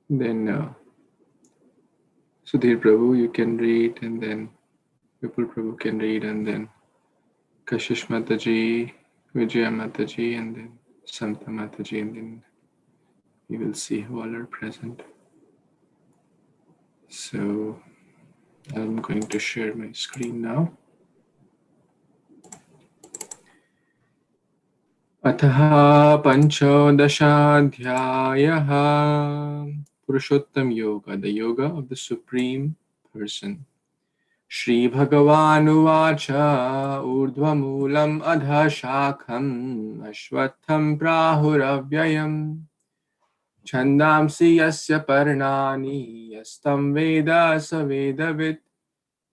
Then Sudhir Prabhu, you can read, and then Vipul Prabhu can read, and then Kashish Mataji, Vijaya Mataji, and then Samta Mataji, and then you will see who all are present. So I'm going to share my screen now. अतः पंचोदशाध्यायः Purushottam Yoga, the yoga of the Supreme Person. Shri Bhagawanuvacha Urdhvamulam Adha Shakham Ashwatham Prahuravyayam Chandamsi Yasya Parnani Yastam Veda Savedavit.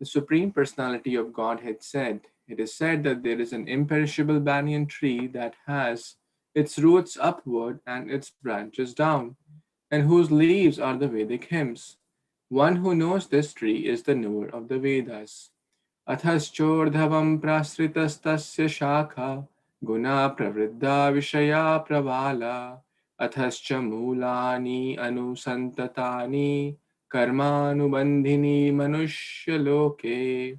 The Supreme Personality of Godhead said, it is said that there is an imperishable banyan tree that has its roots upward and its branches down, and whose leaves are the Vedic hymns. One who knows this tree is the knower of the Vedas. Athaschodhavam prasritastasya shakha guna pravriddha vishaya pravala athascha mulani anusantatani karmanubandhini manushya-loke.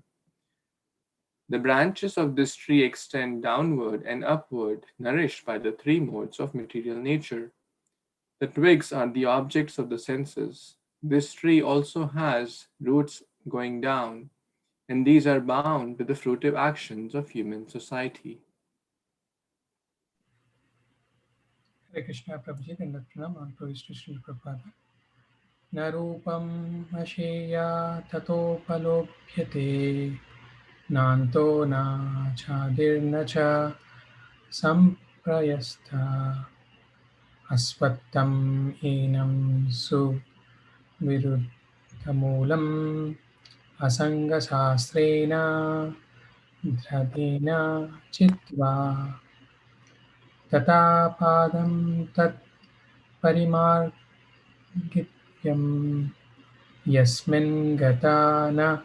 The branches of this tree extend downward and upward, nourished by the three modes of material nature. The twigs are the objects of the senses. This tree also has roots going down, and these are bound with the fruitive actions of human society. Hare Krishna Prabhuji, and Pranam on to Sri Prabhupada. Narupam Asheya Tato Palopyate Nanto Na Chadirna Cha Samprayastha Asvattam Enam Su Viruddhamulam Asanga Sastrena Dradena Chitva Tata Padam Tat Parimargityam Yasmin Gata Na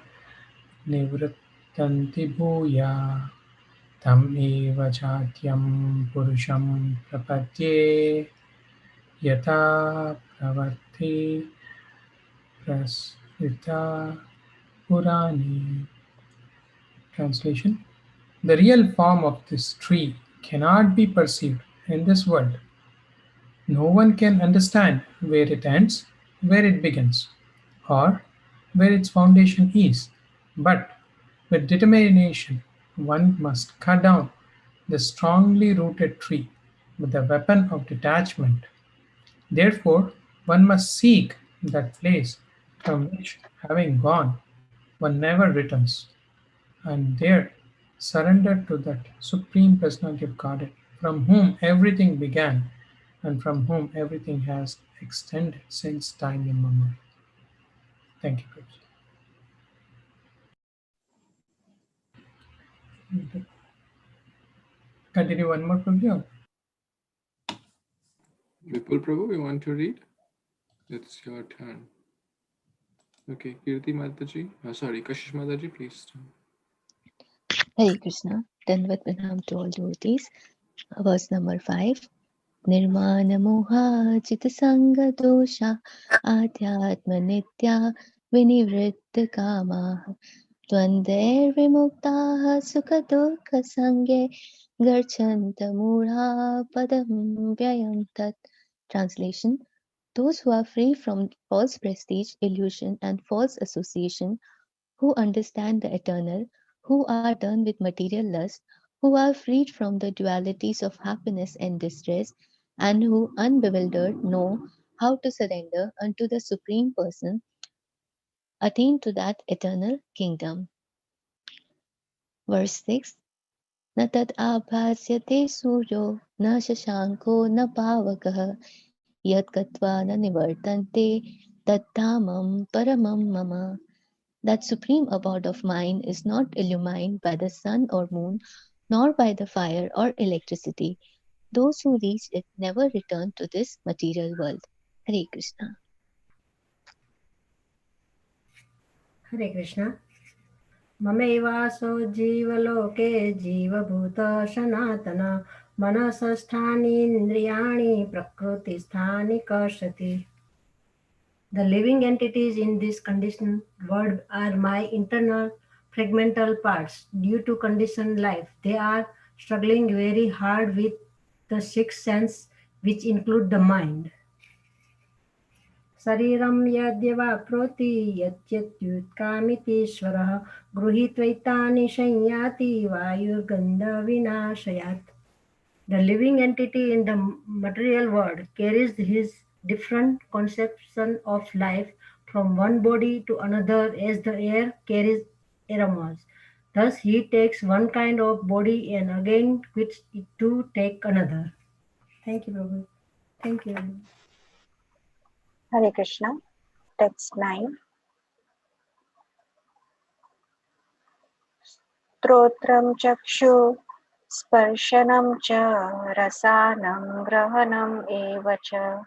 Nivrittanti Bhuya Tam eva chatyam purusham prapadye yata pravarti prasrita purani. Translation: the real form of this tree cannot be perceived in this world. No one can understand where it ends, where it begins, or where its foundation is. But with determination, one must cut down the strongly rooted tree with the weapon of detachment. Therefore, one must seek that place from which, having gone, one never returns, and there surrender to that Supreme Personality of Godhead, from whom everything began and from whom everything has extended since time immemorial. Thank you, Prabhuji. Continue one more, Prabhuji. Vipul Prabhu, you want to read? It's your turn. Okay, Kirti Mataji. Sorry, Kashish Mataji, please. Hare Krishna. Dandavat Pranam to all devotees. Verse number 5. Nirmana moha chita sanga dosha adhyatma nitya vinivritta kama dvander vimuktaha sukha dukha sange garchanta mudha padam vyayam tat. Translation: those who are free from false prestige, illusion and false association, who understand the eternal, who are done with material lust, who are freed from the dualities of happiness and distress, and who, unbewildered, know how to surrender unto the Supreme Person, attain to that eternal kingdom. Verse 6. न तद् आभास्यते सूर्यो न शशाङ्को न पावकः यत् गत्वा न निवर्तन्ते तद्धामं परमं मम. That supreme abode of mine is not illumined by the sun or moon, nor by the fire or electricity. Those who reach it never return to this material world. Hare Krishna. Hare Krishna. ममैवासो जीवलोके जीवभूत Sanatan मनसस्थानीन्द्रियाणि प्रकृतिस्थानि कर्षति. The living entities in this conditioned world are my internal fragmental parts. Due to conditioned life, they are struggling very hard with the sixth sense, which include the mind. शरीरं यद्यवाप्नोति यच्चत्युत्कामितीश्वरः गृहीत्वैतानि संयाति वायुर्गन्धविनाशयात्. The living entity in the material world carries his different conception of life from one body to another as the air carries aromas. Thus he takes one kind of body and again quits it to take another. Thank you, Prabhu. Thank you. Hare Krishna. Text 9. Strotram chakshu sparshanam cha rasanam grahanam eva cha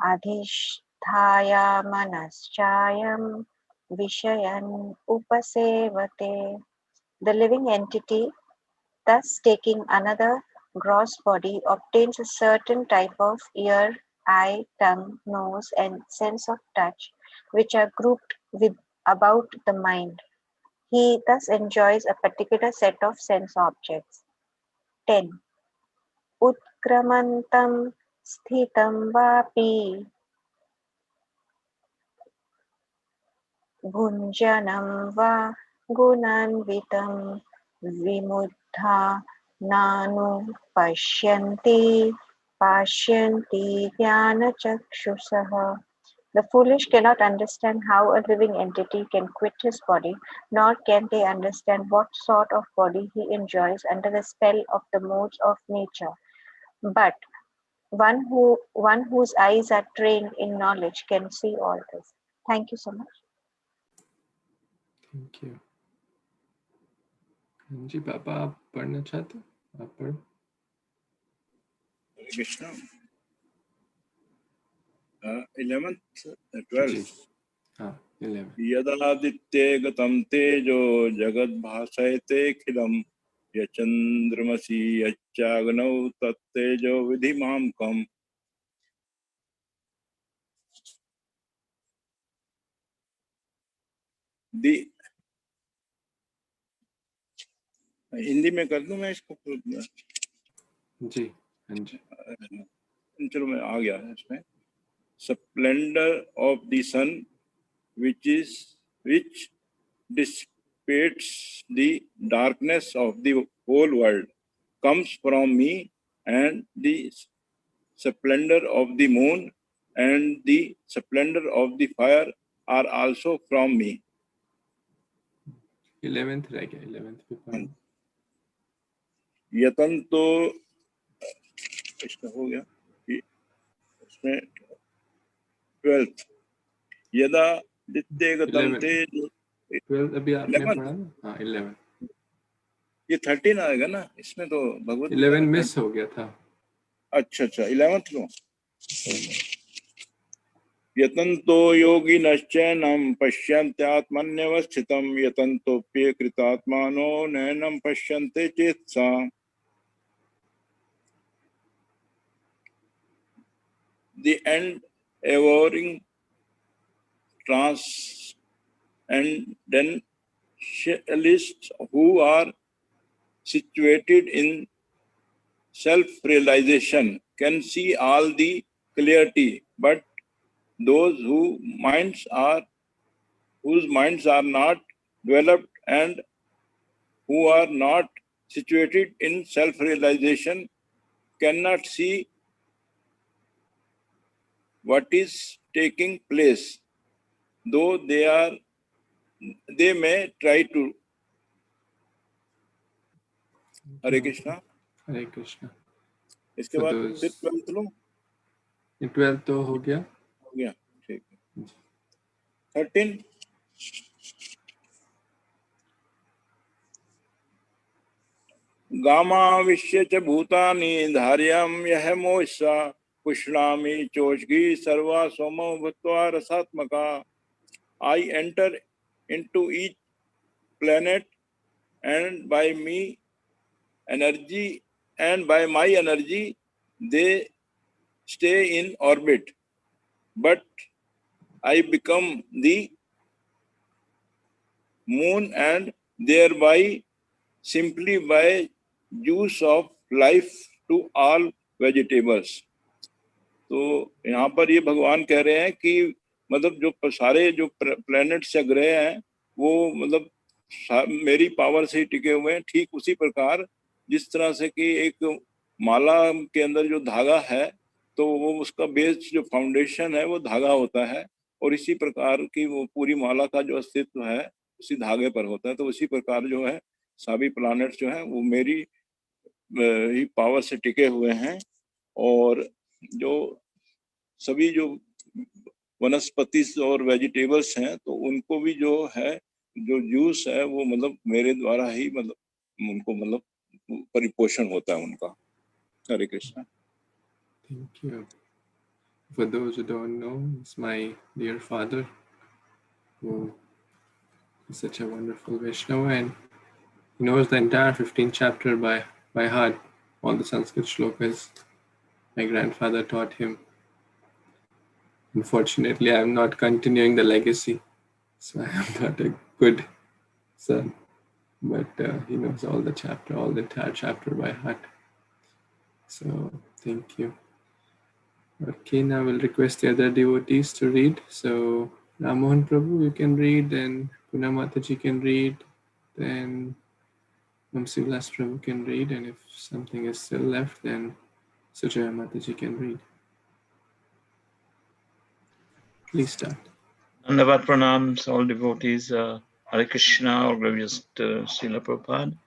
adhisthaya manaschayam vishayan upasevate. The living entity, thus taking another gross body, obtains a certain type of ear, eye, tongue, nose, and sense of touch, which are grouped with about the mind. He thus enjoys a particular set of sense objects. 10. Utkramantam sthitam vapi bhunjanam va gunanvitam vimuddha nanu pashyanti jnana chakshusaha. The foolish cannot understand how a living entity can quit his body, nor can they understand what sort of body he enjoys under the spell of the modes of nature. But one whose eyes are trained in knowledge can see all this. Thank you so much. Thank you. जी पापा आप पढ़ना चाहते हो? आप पढ़ो. Hare Krishna. 11th, 12th. हाँ 11. यदादित्ये गतं तेजो जगद्भासयते खिलं यचन्द्रमसि यच्चाग्नौ तत्तेजो विधिमामकम्. हिंदी में कर दूं मैं इसको? जी हाँ जी. चलो मैं आ गया इसमें. Splendor of the sun, which dissipates the darkness of the whole world, comes from me, and the splendor of the moon and the splendor of the fire are also from me. 11th रह गया. 11th पे पढ़ो. यतन तो इसका हो गया. इसमें 12th यदा दित्ते गतं तेजो. 12 अभी आपने पढ़ा ना. हाँ 11. ये 13 आएगा ना इसमें तो भगवत 11 मिस हो गया था. अच्छा 11th लो. यतन्तो योगिनश्चैनं पश्यन्त्यात्मन्यवस्थितं यतन्तोऽप्यकृतात्मानो नैनं पश्यन्ते चेत्सा. The endeavoring transcendentalists who are situated in self-realization can see all the clarity, but those whose minds are not developed and who are not situated in self-realization cannot see what is taking place, though they may try to. Hare Krishna. Hare Krishna. इसके बाद फिर 12th लो. 12 तो हो गया. हो गया. ठीक है. 13 गामाविश्य च भूतानि धार्यां यह मोषा पुष्णामि चोषगी सर्वा सोमो भूत्वा रसात्मका. I enter into each planet and by my energy they stay in orbit, but I become the moon, and thereby simply by juice of life to all vegetables. तो यहाँ पर ये भगवान कह रहे हैं कि मतलब जो सारे जो प्लैनेट्स या ग्रह हैं वो मतलब मेरी पावर से ही टिके हुए हैं। ठीक उसी प्रकार जिस तरह से कि एक माला के अंदर जो धागा है तो वो उसका बेस जो फाउंडेशन है वो धागा होता है, और इसी प्रकार की वो पूरी माला का जो अस्तित्व है उसी धागे पर होता है। तो उसी प्रकार जो है सभी प्लैनेट्स जो है वो मेरी ही पावर से टिके हुए हैं, और जो सभी जो वनस्पति और वेजिटेबल्स हैं तो उनको भी जो है जो जूस है वो मतलब मेरे द्वारा ही मतलब उनको मतलब परिपोषण होता है उनका। हरे Krishna. Thank you. For those who don't know, it's my dear father who is such a wonderful Vaishnava, and he knows the entire 15th chapter by heart, all the Sanskrit shlokas my grandfather taught him. Unfortunately, I am not continuing the legacy, so I am not a good son, but he knows all the entire chapter by heart. So thank you. Okay, now we'll request the other devotees to read. So Ramohan Prabhu, you can read, then Puna Mataji can read, then Mamsivilas Prabhu can read, and if something is still left, then Sujaya Mataji can read. Please start. Dandavat pranams, all devotees. Hare Krishna, all glorious Srila Prabhupada.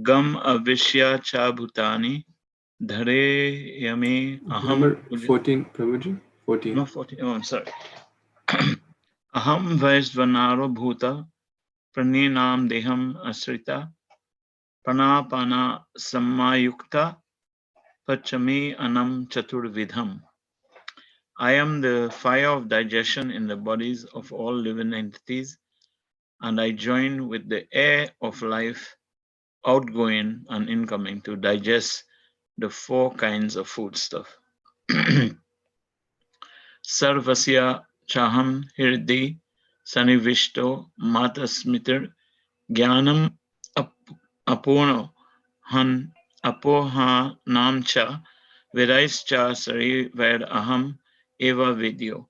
Gam avishya cha bhutani dhare yame aham. Number 14, Prabhuji? 14. No, 14. Oh, I'm sorry. Aham vaisvanaro bhuta praninam deham asrita pranapana sammayukta pachami anam chaturvidham. I am the fire of digestion in the bodies of all living entities, and I join with the air of life, outgoing and incoming, to digest the 4 kinds of foodstuff. Sarvasya chaham hirdi sanivishto matasmitir jnanam apono han apoha namcha vedaischa sari ved aham eva vidyo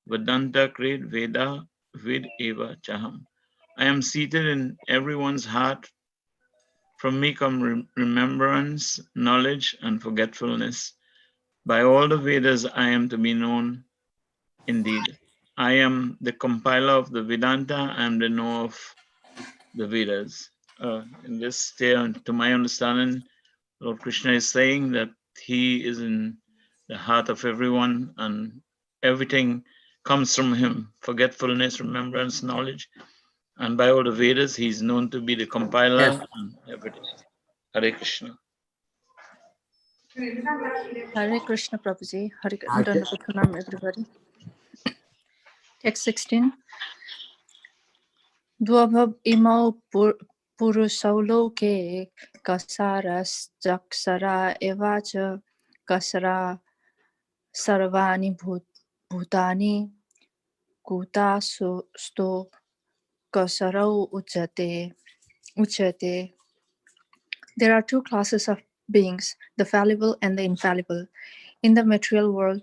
vedanta krid veda vid eva chaham. I am seated in everyone's heart. From me come remembrance, knowledge, and forgetfulness. By all the Vedas I am to be known. Indeed, I am the compiler of the Vedanta. I am the knower of the Vedas. In this, to my understanding, Lord Krishna is saying that he is in the heart of everyone, and everything comes from him: forgetfulness, remembrance, knowledge. And by all the Vedas, he is known to be the compiler and everything. Hare Krishna. Hare Krishna, Prabhuji. Hare Krishna, everybody. Text 16. Dvabhab imau purusau loke kasaras jaksara evacha kasara sarvani bhutani kuta sto kasarau uchate. There are 2 classes of beings, the fallible and the infallible. In the material world,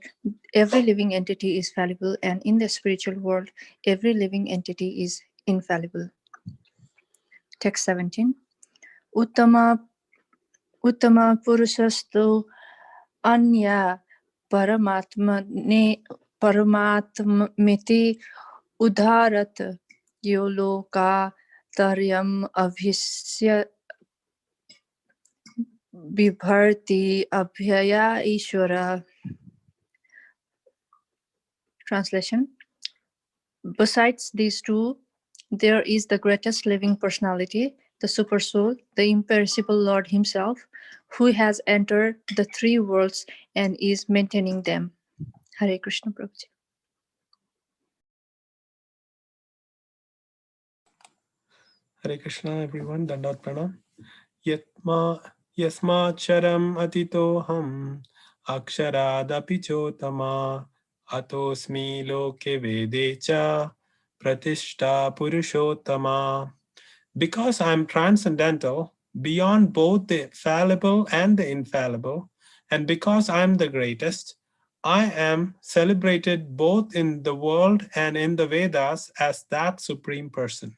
every living entity is fallible, and in the spiritual world, every living entity is infallible. Text 17. Uttama purushastu anya paramatmiti udharat yoloka taryam abhisya Vibharti Abhyaya Ishvara. Translation. Besides these 2, there is the greatest living personality, the Super Soul, the imperishable Lord himself, who has entered the 3 worlds and is maintaining them. Hare Krishna, Prabhuji. Hare Krishna, everyone. Dandavat pranam. Yasmacharam atitoham aksharadapi chotama atosmi loke vedecha pratishta purushottama. Because I am transcendental, beyond both the fallible and the infallible, and because I am the greatest, I am celebrated both in the world and in the Vedas as that supreme person.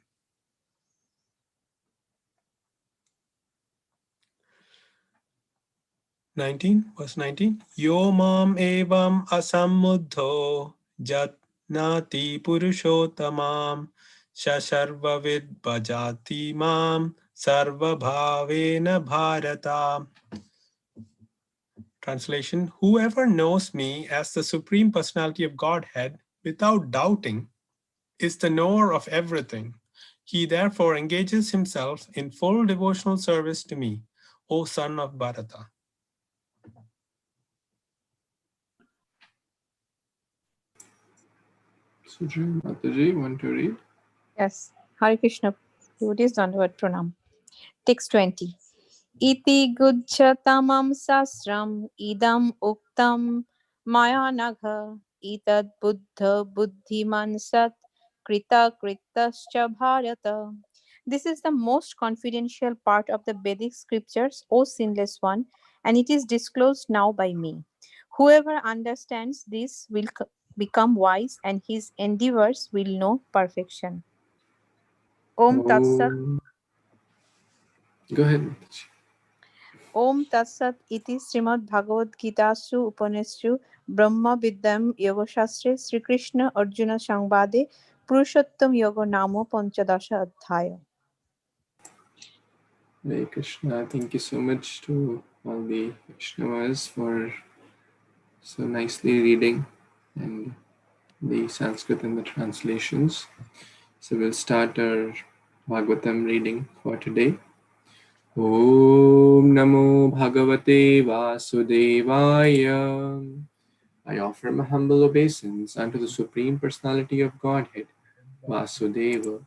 19, verse 19. Yo mam evam asamuddho jatnati purushottamam shasharvavid bhajati mam sarva bhavena bharata. Translation: whoever knows me as the Supreme Personality of Godhead without doubting is the knower of everything. He therefore engages himself in full devotional service to me, O son of Bharata. Sujay Mataji, want to read? Yes. Hare Krishna. Devotees Dandavad Pranam. Text 20. Iti gujjatamam sasram idam uktam maya nagha itad buddha buddhiman sat krita kritascha bharata. This is the most confidential part of the Vedic scriptures, O sinless one, and it is disclosed now by me. Whoever understands this will become wise, and his endeavors will know perfection. Om Tat Sat. Oh, go ahead, Mataji. Om Tat Sat iti Śrīmad-Bhāgavad-Gītāsु Upanishadsu Brahma Vidyam Yoga Shastre Sri Krishna Arjuna Sangvade Purushottam Yoga Namo Panchadasha Adhyaya. Hare Krishna. Thank you so much to all the Vaishnavas for so nicely reading and the Sanskrit and the translations. So we'll start our Bhagavatam reading for today. Om Namo Bhagavate Vasudevaya. I offer my humble obeisance unto the Supreme Personality of Godhead, Vasudeva.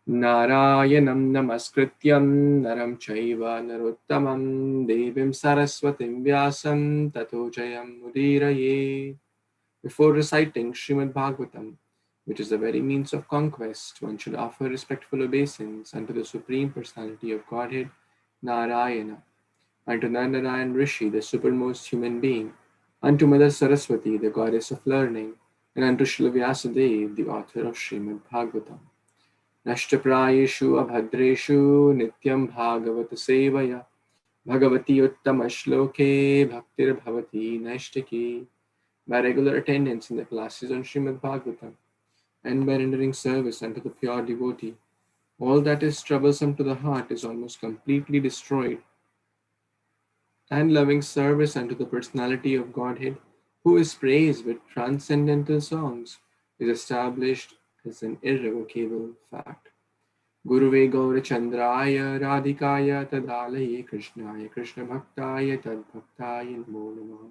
Narayanam Namaskrityam Naram Chaiva Narottamam Devim Saraswatim Vyasam Tato Jayam Mudiraye. Before reciting Śrīmad-Bhāgavatam, which is the very means of conquest, one should offer respectful obeisance unto the Supreme Personality of Godhead, Narayana, unto Narayan Rishi, the supermost human being, unto Mother Saraswati, the goddess of learning, and unto Śrīla Vyasadeva, the author of Śrīmad-Bhāgavatam. Nashtaprayeshu abhadreshu nityam bhagavata sevaya bhagavati uttama shloke bhaktir bhavati nashtaki. By regular attendance in the classes on Śrīmad-Bhāgavatam and by rendering service unto the pure devotee, all that is troublesome to the heart is almost completely destroyed, and loving service unto the personality of Godhead, who is praised with transcendental songs, is established as an irrevocable fact. Guruve Gaurachandraya Radhikaya Tadalaye Krishnaya Krishna Bhaktaya Tadbhaktaya Namo Namaha.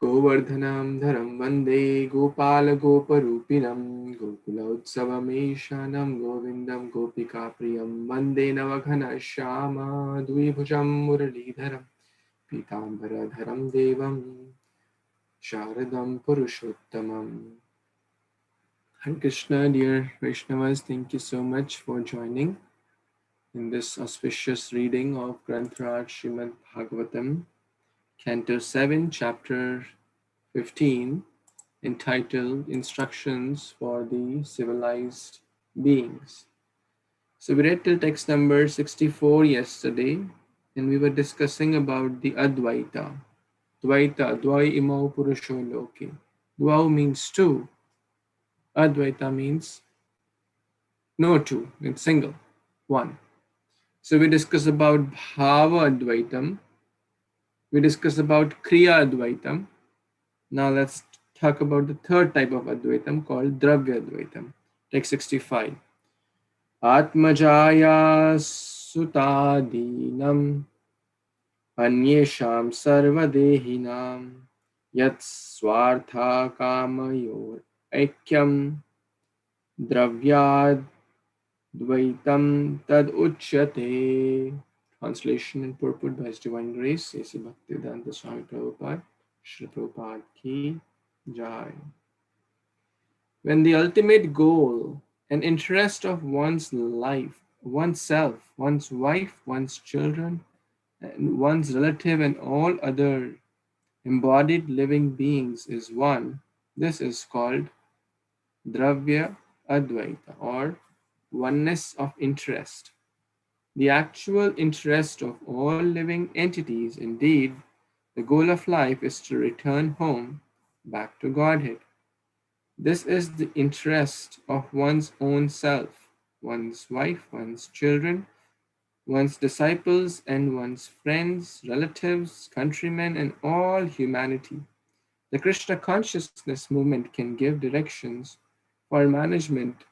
Govardhanam Dharam Vande Gopala Goparupinam Gokula Utsavameshanam Govindam Gopika Priyam Vande Navaghana Shama Dvibhujam Muralidharam Pitambara Dharam Devam Sharadam Purushottamam. Hare Krishna, dear Vaishnavas, thank you so much for joining in this auspicious reading of Granth-Raj Śrīmad-Bhāgavatam, Canto 7, Chapter 15, entitled Instructions for the Civilized Beings. So we read till text number 64 yesterday, and we were discussing about the Advaita. Dvaita, Dvai imau purusho loke. Dvau means two. Advaita means no two, it's single, one. So we discuss about Bhava Advaitam. We discuss about Kriya Advaitam. Now let's talk about the third type of Advaitam called Dravya Advaitam. Text 65. Atmajaya sutadinam anyesham sarvadehinam yat swartha kamayor aikyam dravyad Dvaitam tad uchyate. Translation and purport by His Divine Grace, A.C. Bhaktivedanta Swami Prabhupada. Shri Prabhupada ki jai. When the ultimate goal and interest of one's life, oneself, one's wife, one's children, and one's relative and all other embodied living beings is one, this is called Dravya Advaita, or oneness of interest. The actual interest of all living entities, indeed, the goal of life is to return home back to Godhead. This is the interest of one's own self, one's wife, one's children, one's disciples, and one's friends, relatives, countrymen, and all humanity. The Krishna consciousness movement can give directions for management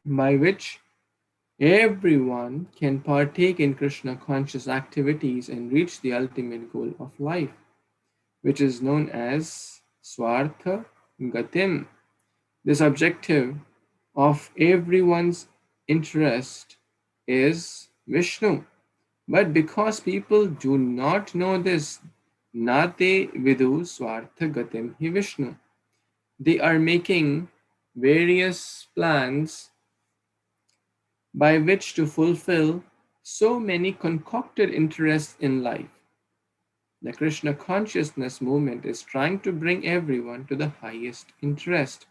by which everyone can partake in Krishna conscious activities and reach the ultimate goal of life, which is known as Swartha Gatim. This objective of everyone's interest is Vishnu. But because people do not know this, Nate Vidu Swartha Gatim Hi Vishnu, they are making various plans by which to fulfill so many concocted interests in life. The Krishna consciousness movement is trying to bring everyone to the highest interest.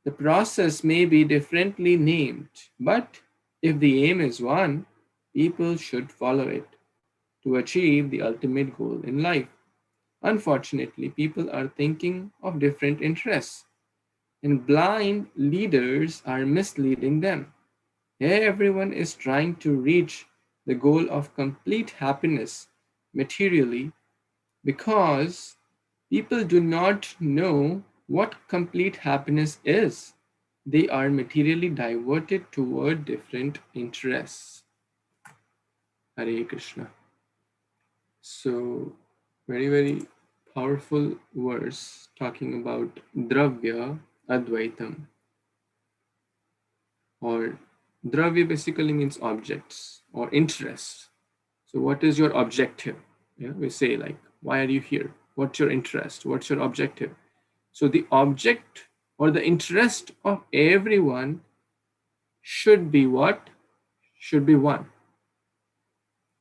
The process may be differently named, but if the aim is one, people should follow it to achieve the ultimate goal in life. Unfortunately, people are thinking of different interests, and blind leaders are misleading them. Everyone is trying to reach the goal of complete happiness materially because people do not know what complete happiness is. They are materially diverted toward different interests. Hare Krishna. So, very powerful verse talking about Dravya Advaitam, or Dravya basically means objects or interests. So what is your objective? Yeah, we say like, why are you here? What's your interest? What's your objective? So the object or the interest of everyone should be what? Should be one.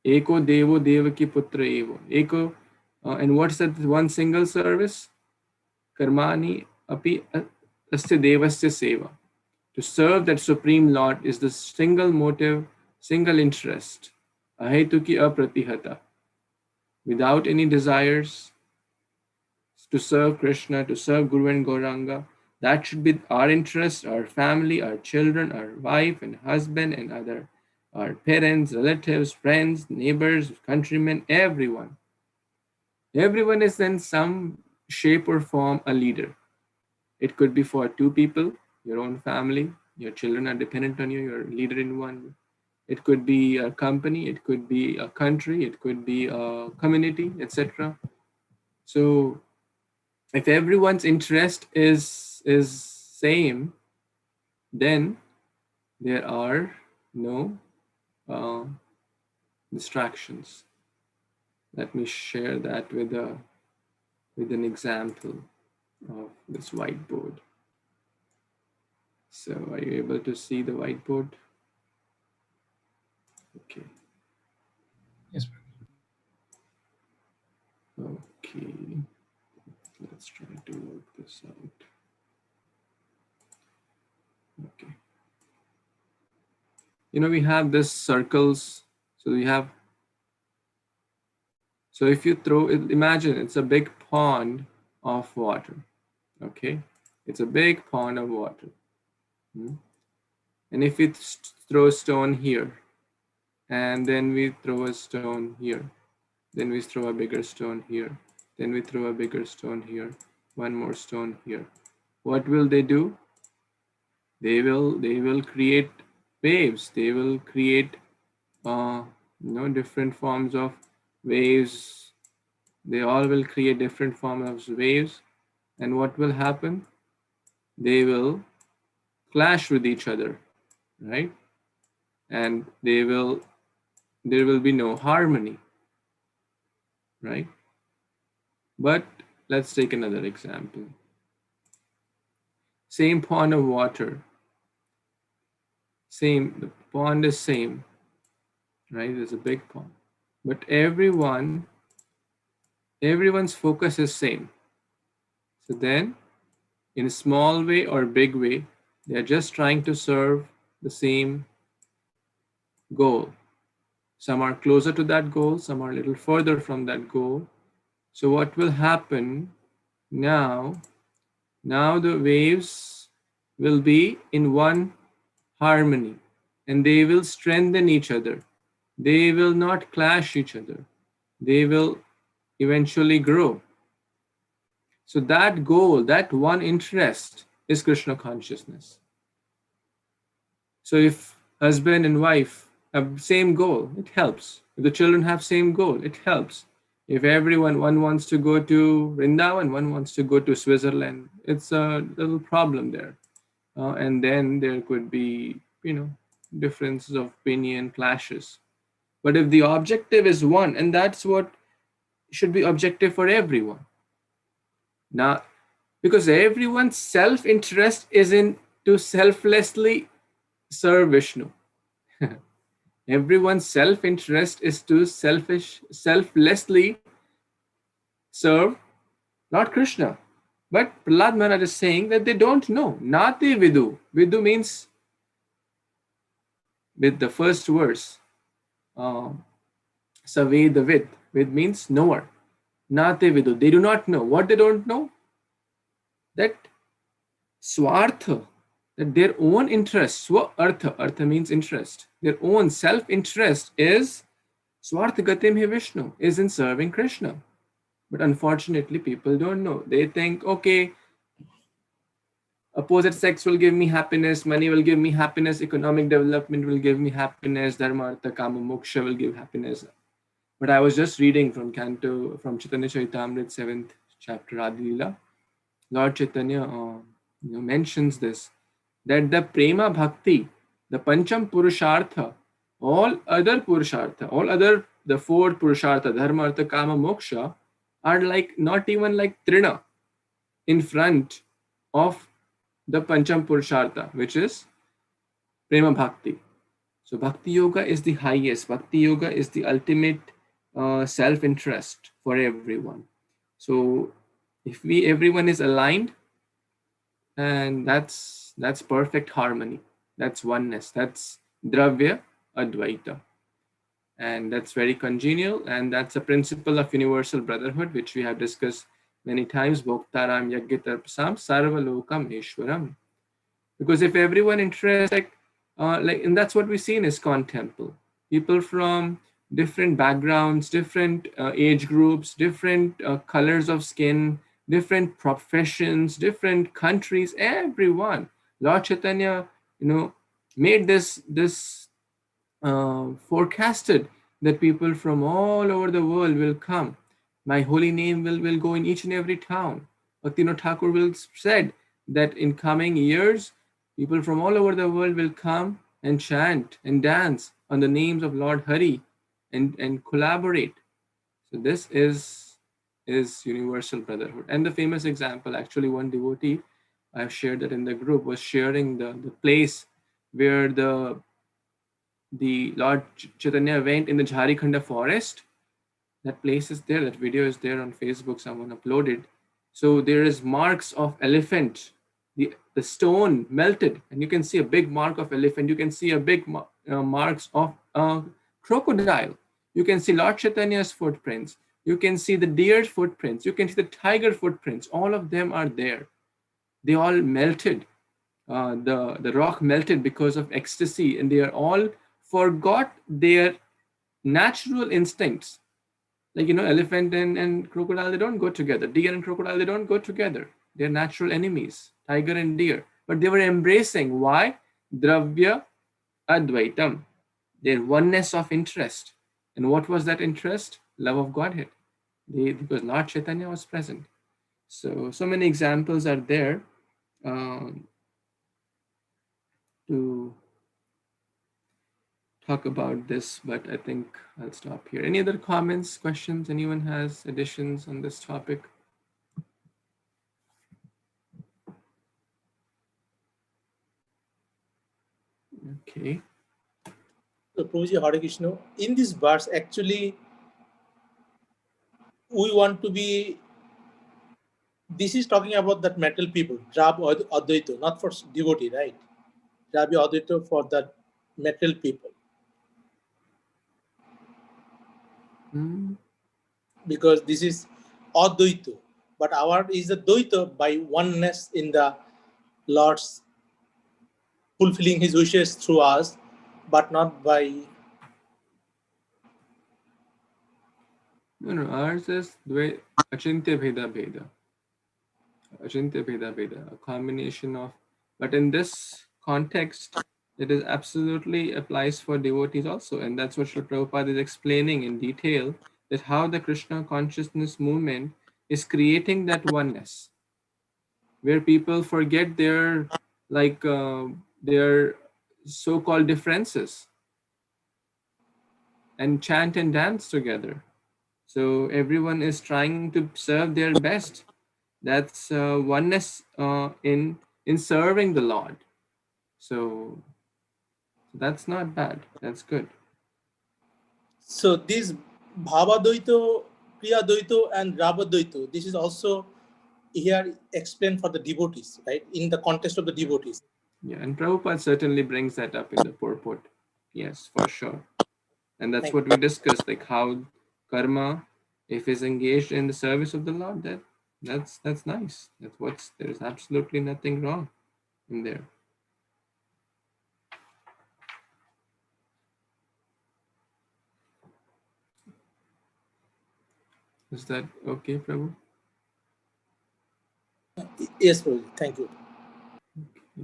Eko Devo Devaki Putra Evo. Eko, and what's that one single service? Karmani Api Asya Devasya Seva. To serve that Supreme Lord is the single motive, single interest. Ahetuki apratihata. Without any desires, to serve Krishna, to serve Guru and Gauranga. That should be our interest, our family, our children, our wife and husband and other, our parents, relatives, friends, neighbors, countrymen, everyone. Everyone is in some shape or form a leader. It could be for two people, your own family, your children are dependent on you, you're a leader in one. It could be a company, it could be a country, it could be a community, etc. So if everyone's interest is same, then there are no distractions. Let me share that with an example of this whiteboard. So are you able to see the whiteboard? Okay. Yes. Okay. Let's try to work this out. Okay. You know, we have this circles. So we have, so if you throw it, imagine it's a big pond of water. Okay. It's a big pond of water. And if we throw a stone here, and then we throw a stone here, then we throw a bigger stone here, then we throw a bigger stone here, one more stone here. What will they do? They will create waves. They will create different forms of waves. They all will create different forms of waves. And what will happen? They will clash with each other, right? And there will be no harmony, right? But let's take another example. Same pond of water. The pond is same, right? There's a big pond. But everyone's focus is same. So then, in a small way or big way, they are just trying to serve the same goal. Some are closer to that goal, some are a little further from that goal. So what will happen now? Now the waves will be in one harmony and they will strengthen each other. They will not clash each other. They will eventually grow. So that goal, that one interest is Krishna consciousness. So if husband and wife have same goal, it helps. If the children have same goal, it helps. If one wants to go to Vrindavan, one wants to go to Switzerland, it's a little problem there. And then there could be, differences of opinion, clashes. But if the objective is one, and that's what should be objective for everyone. Now, because everyone's self-interest is in to selflessly serve Vishnu. Everyone's self-interest is to selflessly serve Lord Krishna. But Prahlad Maharaj is saying that they don't know. Nate vidu. Vidu means, with the first verse, Saveda vid. Vid means knower. Nate vidu. They do not know. What they don't know? That swartha, that their own interest, artha means interest. Their own self-interest is swartha gatim hi Vishnu, is in serving Krishna. But unfortunately, people don't know. They think, okay, opposite sex will give me happiness, money will give me happiness, economic development will give me happiness, dharma, artha, kama, moksha will give happiness. But I was just reading from Chaitanya Charitamrita, 7th chapter, Adi Leela. Lord Chaitanya mentions this, that the prema bhakti, the pancham purushartha, the four purushartha, dharma, artha, kama, moksha, are not even like trina in front of the pancham purushartha, which is prema bhakti. So bhakti yoga is the highest. Bhakti yoga is the ultimate self-interest for everyone. So if everyone is aligned, and that's perfect harmony, that's oneness, that's dravya advaita, and that's very congenial, and that's a principle of universal brotherhood, which we have discussed many times. Bhoktaram yagyatarpasam sarvalokam ishwaram. Because if everyone interested, and that's what we see in ISKCON temple, people from different backgrounds, different age groups, different colors of skin, different professions, different countries, everyone. Lord Chaitanya, made this forecasted that people from all over the world will come. My holy name will go in each and every town. Bhaktivinoda Thakur will said that in coming years, people from all over the world will come and chant and dance on the names of Lord Hari and collaborate. So this is universal brotherhood. And the famous example, actually one devotee, I've shared that in the group, was sharing the place where the Lord Chaitanya went in the Jharikhanda forest. That place is there, that video is there on Facebook, someone uploaded. So there is marks of elephant, the stone melted, and you can see a big mark of elephant. You can see a big marks of crocodile. You can see Lord Chaitanya's footprints. You can see the deer's footprints. You can see the tiger footprints. All of them are there. They all melted. The rock melted because of ecstasy, and they are all forgot their natural instincts. Like, elephant and crocodile, they don't go together. Deer and crocodile, they don't go together. They're natural enemies, tiger and deer. But they were embracing. Why? Dravya advaitam. Their oneness of interest. And what was that interest? Love of Godhead. Because Lord Chaitanya was present. So many examples are there to talk about this, but I think I'll stop here. Any other comments, questions? Anyone has additions on this topic? Okay. So, Prabhuji, Hare Krishna, in this verse, actually, we want to be, this is talking about that metal people, Rab Advaita, not for devotee, right? Rabbi Advaita for the metal people. Because this is Advaita, but our is the Dvaita by oneness in the Lord's fulfilling his wishes through us, but not by. No, ours is Achintya Bheda Bheda. Achintya Bheda Bheda, a combination of, but in this context, it is absolutely applies for devotees also. And that's what Srila Prabhupada is explaining in detail, that how the Krishna consciousness movement is creating that oneness, where people forget their so-called differences and chant and dance together. So everyone is trying to serve their best. That's oneness in serving the Lord. So that's not bad. That's good. So this Bhava Dvaita, Priya Dvaita, and Rava Dvaita, this is also here explained for the devotees, right? In the context of the devotees. Yeah, and Prabhupada certainly brings that up in the purport. Yes, for sure. And that's what we discussed, like how karma, if is engaged in the service of the Lord, that's nice. There's absolutely nothing wrong in there. Is that okay, Prabhu? Yes, Prabhu. Thank you.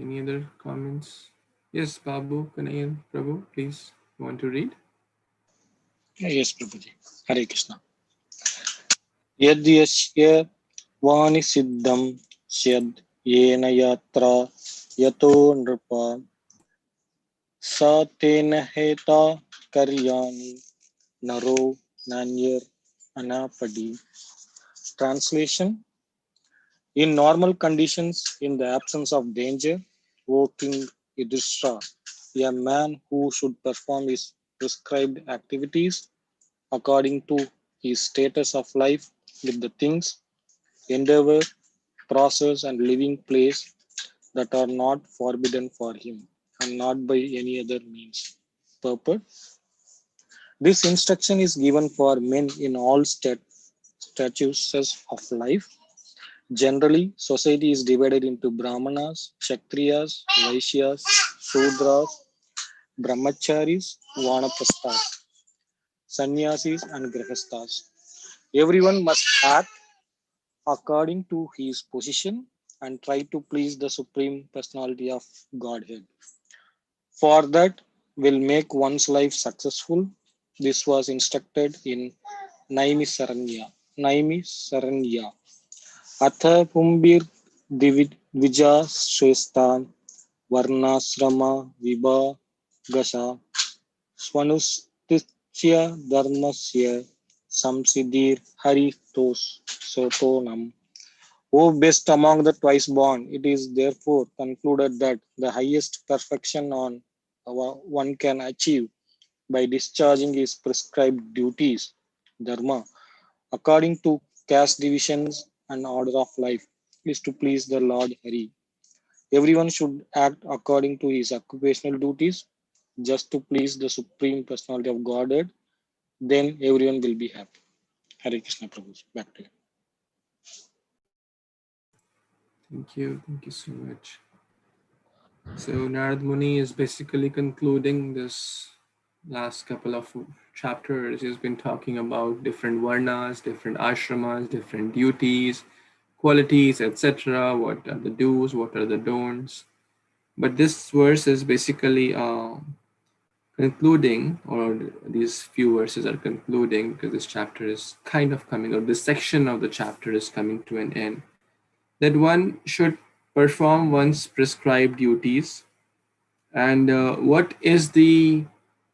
Any other comments? Yes, Babu, Kanayan, Prabhu, please. You want to read? Yes, Prabhuji. Hare Krishna. Yadyasya vani siddham syad yena yatra yato nrpa sa tena heta karyani naro nanyar anapadi. Translation: in normal conditions, in the absence of danger, O King Yudhishthira, a man who should perform his prescribed activities according to his status of life with the things, endeavor, process, and living place that are not forbidden for him, and not by any other means. Purport: this instruction is given for men in all statuses of life. Generally, society is divided into Brahmanas, Kshatriyas, Vaishyas, Shudras, Brahmacharis, Vanaprasthas, Sannyasis, and Grihasthas. Everyone must act according to his position and try to please the Supreme Personality of Godhead. For that will make one's life successful. This was instructed in Naimi Saranya. Atha Pumbir Divija Shrestha Varnasrama Vibha Gasha Swanustitya Dharmasya Samsidir Haritos Sotonam. O best among the twice born, it is therefore concluded that the highest perfection one can achieve by discharging his prescribed duties, dharma, according to caste divisions and order of life, is to please the Lord Hari. Everyone should act according to his occupational duties, just to please the Supreme Personality of Godhead. Then everyone will be happy. Hare Krishna Prabhu. Back to you. Thank you so much. So Narad Muni is basically concluding this last couple of chapters. He's been talking about different varnas, different ashramas, different duties, qualities, etc. What are the do's, what are the don'ts. But this verse is basically concluding, or these few verses are concluding, because this chapter is kind of coming, or this section of the chapter is coming to an end, that one should perform one's prescribed duties. And what is the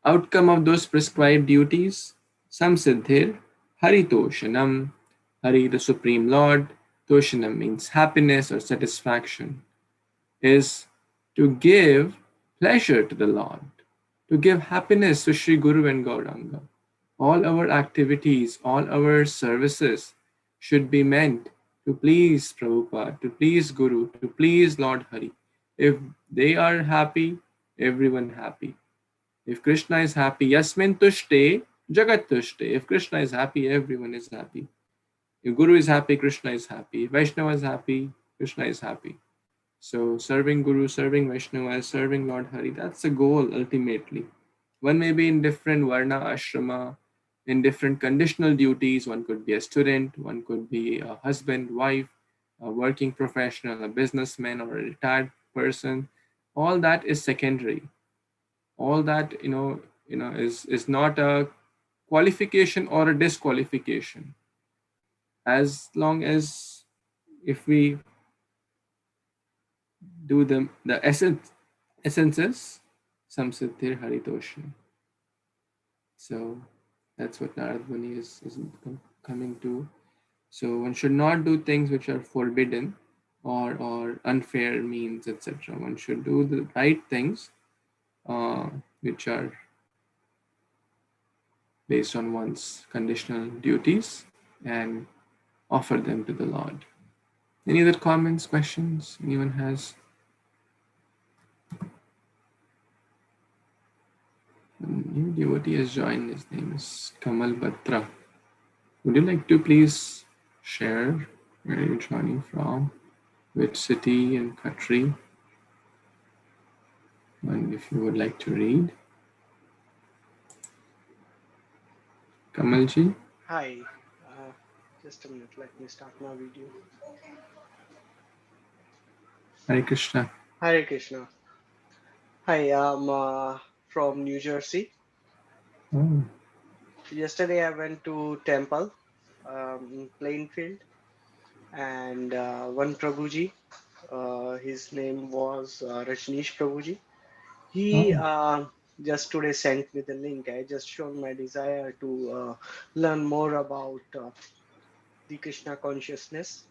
outcome of those prescribed duties, samsiddhir haritoshanam. Hari, the Supreme Lord, toshanam means happiness or satisfaction, is to give pleasure to the Lord, to give happiness to Sri Guru and Gauranga. All our activities, all our services should be meant to please Prabhupada, to please Guru, to please Lord Hari. If they are happy, everyone happy. If Krishna is happy, yasmin tushte, jagat tushte. If Krishna is happy, everyone is happy. If Guru is happy, Krishna is happy. If Vaishnava is happy, Krishna is happy. So serving Guru, serving Vaishnava, serving Lord Hari, that's the goal ultimately. One may be in different varna ashrama, in different conditional duties. One could be a student, one could be a husband, wife, a working professional, a businessman, or a retired person. All that is secondary. All that is not a qualification or a disqualification. As long as if we do the essences, samsiddhir haritosha. So that's what Narad Muni is coming to. So one should not do things which are forbidden or unfair means, etc. One should do the right things which are based on one's conditional duties and offer them to the Lord. Any other comments, questions anyone has? A new devotee has joined. His name is Kamal Batra. Would you like to please share where you're joining from, which city and country, and if you would like to read? Kamalji? Hi, just a minute, let me start my video. Hare Krishna. Hare Krishna. Hi, I'm from New Jersey. Oh. Yesterday I went to temple in Plainfield, and one Prabhuji, his name was Rajneesh Prabhuji. He just today sent me the link. I just shown my desire to learn more about the Krishna consciousness.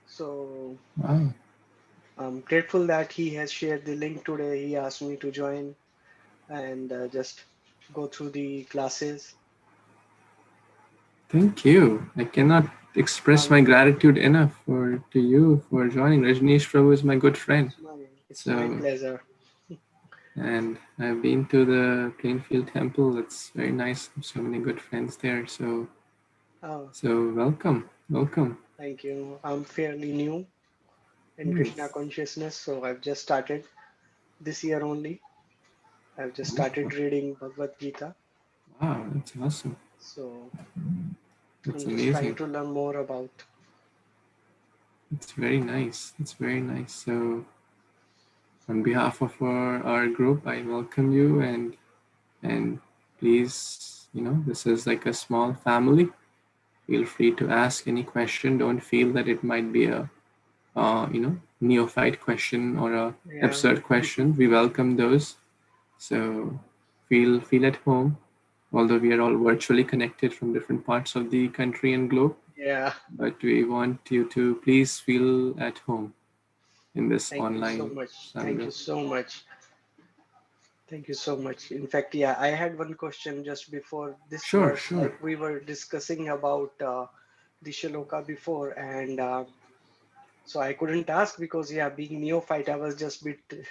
So Wow. I'm grateful that he has shared the link today. He asked me to join and just go through the classes. Thank you. I cannot express my gratitude enough to you for joining. Rajneesh Prabhu is my good friend. It's my pleasure. And I've been to the Plainfield Temple. It's very nice. So many good friends there. So welcome. Thank you. I'm fairly new in Krishna consciousness, so I've just started this year only. I've just started reading Bhagavad Gita. Wow, that's awesome. So that's I'm amazing. just trying to learn more about. It's very nice. It's very nice. So on behalf of our group, I welcome you, and please, this is like a small family. Feel free to ask any question. Don't feel that it might be a neophyte question or a absurd question. We welcome those. So feel at home, although we are all virtually connected from different parts of the country and globe. Yeah. But we want you to please feel at home in this online. Thank you so much. Thank you so much. Thank you so much. In fact, yeah, I had one question just before this. Sure. Like we were discussing about the shloka before, and so I couldn't ask because, being neophyte, I was just a bit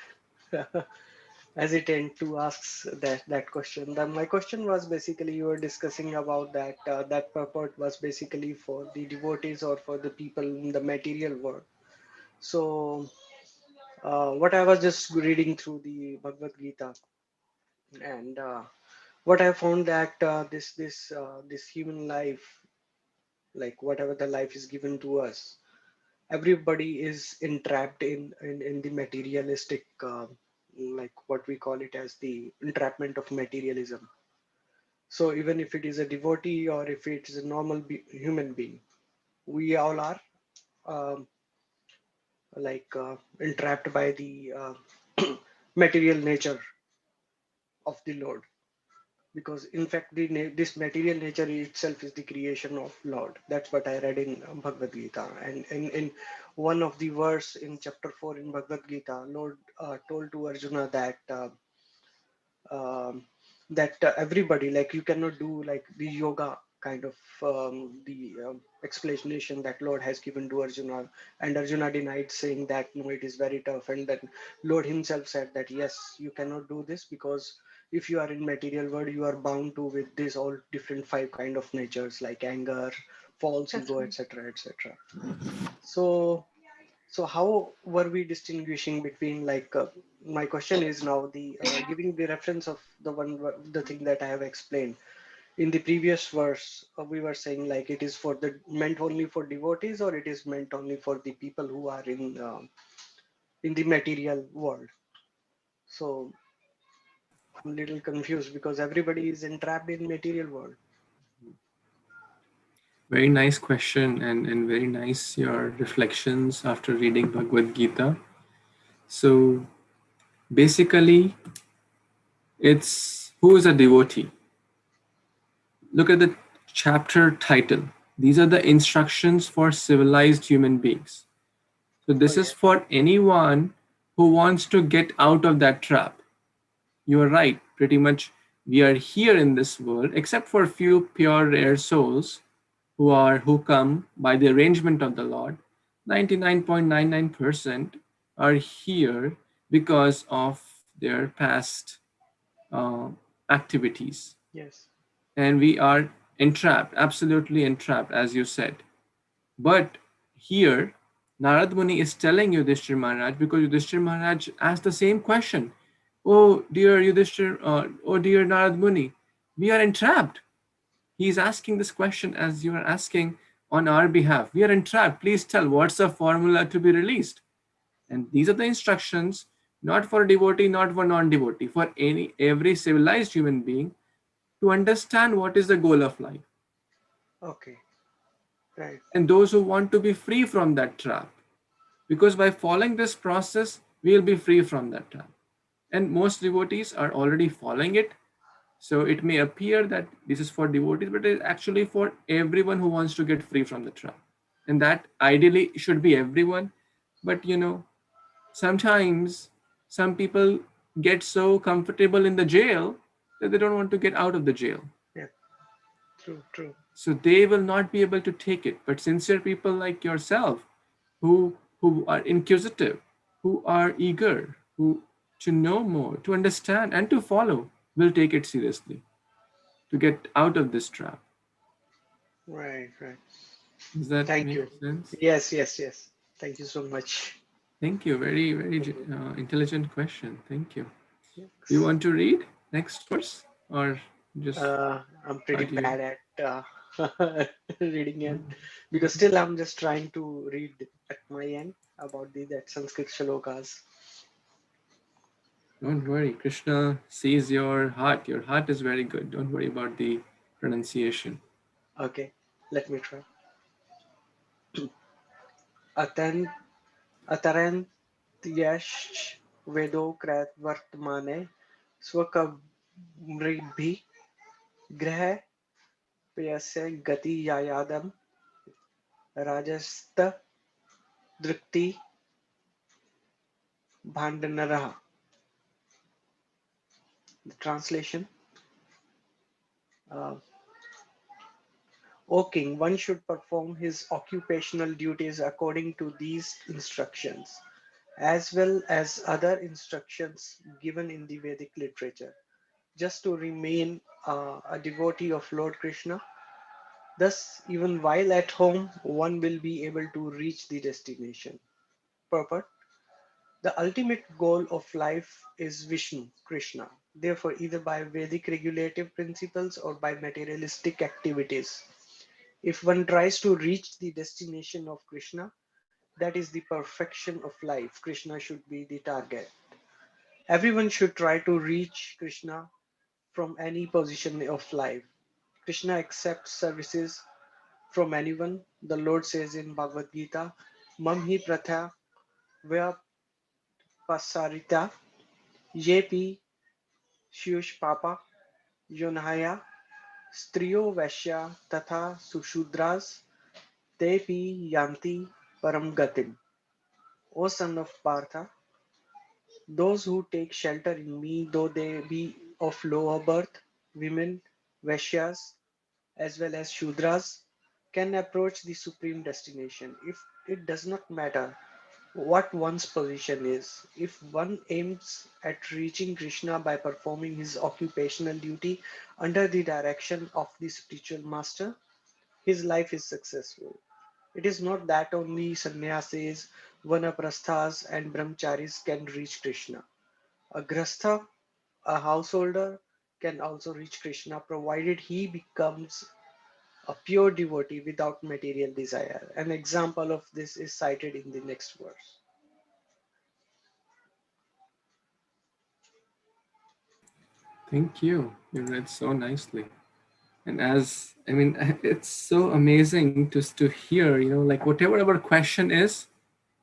hesitant to ask that question. Then my question was basically, you were discussing about that that purport was basically for the devotees or for the people in the material world. So what I was just reading through the Bhagavad Gita, and what I found that this human life, like whatever the life is given to us, everybody is entrapped in the materialistic, like what we call it as the entrapment of materialism. So even if it is a devotee or if it is a normal human being, we all are entrapped by the material nature of the Lord. because in fact this material nature itself is the creation of Lord. That's what I read in Bhagavad Gita. And in one of the verse in chapter 4 in Bhagavad Gita, Lord told to Arjuna that everybody, like, you cannot do like the yoga kind of the explanation that Lord has given to Arjuna, and Arjuna denied, saying that no, it is very tough. And then Lord himself said that yes, you cannot do this, because if you are in material world, you are bound to with this all different 5 kind of natures, like anger, false That's ego, right. etc., etc. So how were we distinguishing between, like, my question is now the giving the reference of the thing that I have explained in the previous verse. We were saying like it is for the meant only for devotees, or it is meant only for the people who are in the material world. So I'm a little confused because everybody is entrapped in material world. Very nice question, and very nice your reflections after reading Bhagavad Gita. So basically, it's who is a devotee. Look at the chapter title. These are the instructions for civilized human beings. So Oh this is yeah. for anyone who wants to get out of that trap. You are right. Pretty much we are here in this world, except for a few pure rare souls who come by the arrangement of the Lord. 99.99% are here because of their past activities. Yes. And we are entrapped, absolutely entrapped, as you said. But here, Narad Muni is telling Yudhishthir Maharaj, because Yudhishthir Maharaj asked the same question. Oh dear Yudhishthir, oh dear Narad Muni, we are entrapped. He is asking this question as you are asking on our behalf. We are entrapped. Please tell what's the formula to be released. And these are the instructions, not for a devotee, not for non-devotee, for every civilized human being to understand what is the goal of life. Okay. Right. And those who want to be free from that trap. Because by following this process, we will be free from that trap. And most devotees are already following it. So it may appear that this is for devotees, but it is actually for everyone who wants to get free from the trap. And that ideally should be everyone. But sometimes some people get so comfortable in the jail that they don't want to get out of the jail. Yeah. True. So they will not be able to take it. But sincere people like yourself, who are inquisitive, who are eager, who to know more, to understand, and to follow, will take it seriously to get out of this trap. Right. Does that Thank make you. sense? Yes. Thank you so much. Thank you. Very, very intelligent question. Thank you. Yes. You want to read next verse, or just I'm pretty what you? bad at reading it, because still I'm just trying to read at my end about that Sanskrit shlokas. Don't worry. Krishna sees your heart. Your heart is very good. Don't worry about the pronunciation. Okay, let me try. Atan Atarantyash Vedokrat Vartmane Swakabhribhi Grah Payasya Gati Yayadam Rajastha Drikti Bhandanaraha. The translation. Uh, O king, one should perform his occupational duties according to these instructions, as well as other instructions given in the Vedic literature, just to remain a devotee of Lord Krishna. Thus, even while at home, one will be able to reach the destination. Purport. The ultimate goal of life is Vishnu, Krishna. Therefore, either by Vedic regulative principles or by materialistic activities, if one tries to reach the destination of Krishna, that is the perfection of life. Krishna should be the target. Everyone should try to reach Krishna from any position of life. Krishna accepts services from anyone. The Lord says in Bhagavad Gita, Mamhi pratha vya pasarita yepi shush papa Yonhaya, Striyo Vaishya Tatha Sushudras Tepi Yanti Param Gatim. O son of Partha, those who take shelter in me, though they be of lower birth, women, Vaishyas, as well as Shudras, can approach the supreme destination. If it does not matter what one's position is, if one aims at reaching Krishna by performing his occupational duty under the direction of the spiritual master, his life is successful. It is not that only sannyasis, vanaprasthas, and brahmacharis can reach Krishna. A grastha, a householder, can also reach Krishna provided he becomes a pure devotee without material desire. An example of this is cited in the next verse. Thank you. You read so nicely. And it's so amazing to hear, like whatever our question is,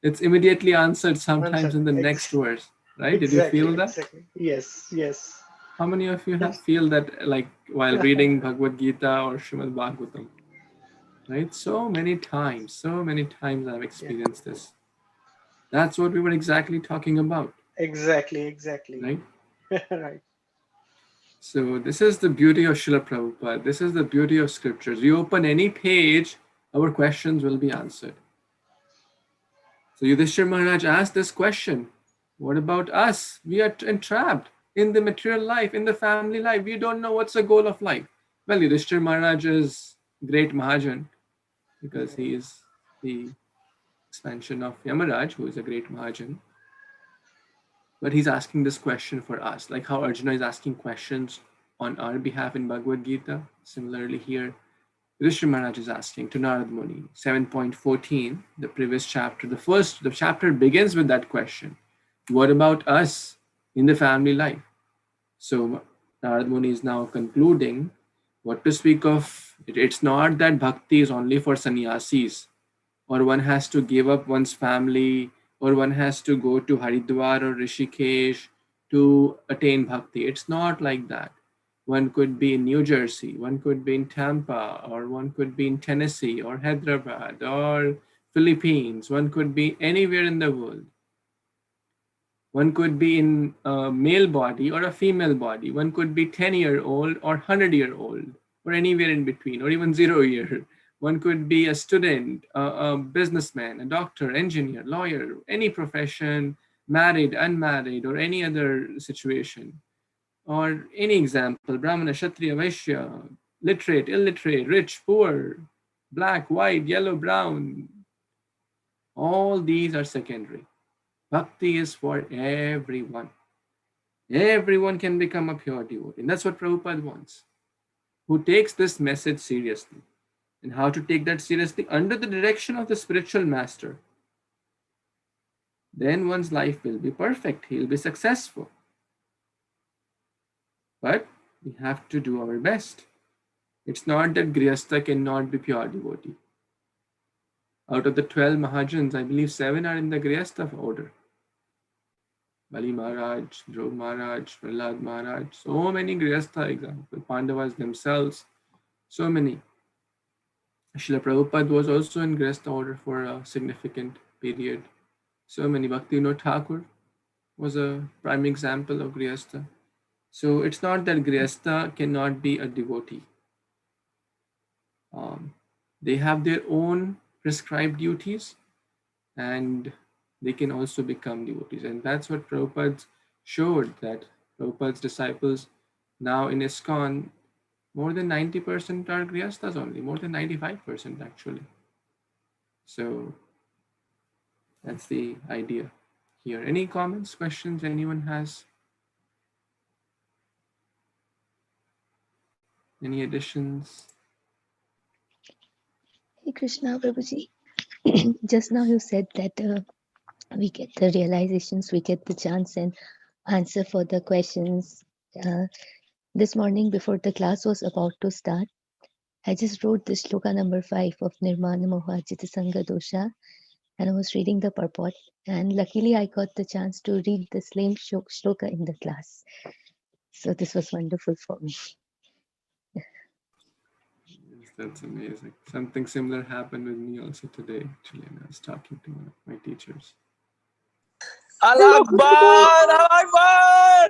it's immediately answered sometimes Answer. in the next verse, right? Did you Exactly, feel that? exactly. Yes, yes. How many of you Yes. feel that, like while reading Bhagavad Gita or Śrīmad-Bhāgavatam, right? So many times I've experienced this. That's what we were exactly talking about, Exactly. right? Right. So this is the beauty of Srila Prabhupada. This is the beauty of scriptures. You open any page, our questions will be answered. So Yudhishthira Maharaj asked this question, what about us? We are entrapped in the material life, in the family life. We don't know what's the goal of life. Well, Yudhishthira Maharaj is great Mahajan because he is the expansion of Yamaraj, who is a great Mahajan. But he's asking this question for us, like how Arjuna is asking questions on our behalf in Bhagavad Gita. Similarly here, Yudhishthira Maharaj is asking to Narad Muni, 7.14, the previous chapter. The chapter begins with that question. What about us in the family life? So Narad Muni is now concluding what to speak of. It's not that bhakti is only for sannyasis, or one has to give up one's family, or one has to go to Haridwar or Rishikesh to attain bhakti. It's not like that. One could be in New Jersey, one could be in Tampa, or one could be in Tennessee, or Hyderabad, or Philippines. One could be anywhere in the world. One could be in a male body or a female body. One could be 10-year-old or 100-year-old, or anywhere in between, or even 0 year. One could be a student, a businessman, a doctor, engineer, lawyer, any profession, married, unmarried, or any other situation. Or any example, Brahmana, Kshatriya, Vaishya, literate, illiterate, rich, poor, black, white, yellow, brown. All these are secondary. Bhakti is for everyone. Everyone can become a pure devotee. And that's what Prabhupada wants. Who takes this message seriously. And how to take that seriously? Under the direction of the spiritual master. Then one's life will be perfect. He'll be successful. But we have to do our best. It's not that Grihastha cannot be pure devotee. Out of the 12 Mahajans, I believe 7 are in the Grihastha order. Bali Maharaj, Dhruv Maharaj, Prahlad Maharaj, so many Grihastha examples, Pandavas themselves, so many. Srila Prabhupada was also in Grihastha order for a significant period. So many. Bhaktivinoda Thakur was a prime example of Grihastha. So it's not that Grihastha cannot be a devotee. They have their own prescribed duties and they can also become devotees. And that's what Prabhupada showed, that Prabhupada's disciples now in ISKCON, more than 90% are Grihasthas only, more than 95% actually. So that's the idea here. Any comments, questions anyone has? Any additions? Hey Krishna Prabhuji, just now you said that we get the realizations, we get the chance and answer for the questions. This morning before the class was about to start, I just wrote this shloka number 5 of Nirmana Moha Jita Sanga Dosha, and I was reading the purport, and luckily I got the chance to read the same shloka in the class. So this was wonderful for me. That's amazing. Something similar happened with me also today, actually, and I was talking to one of my teachers. Allah Akbar! Allah Akbar!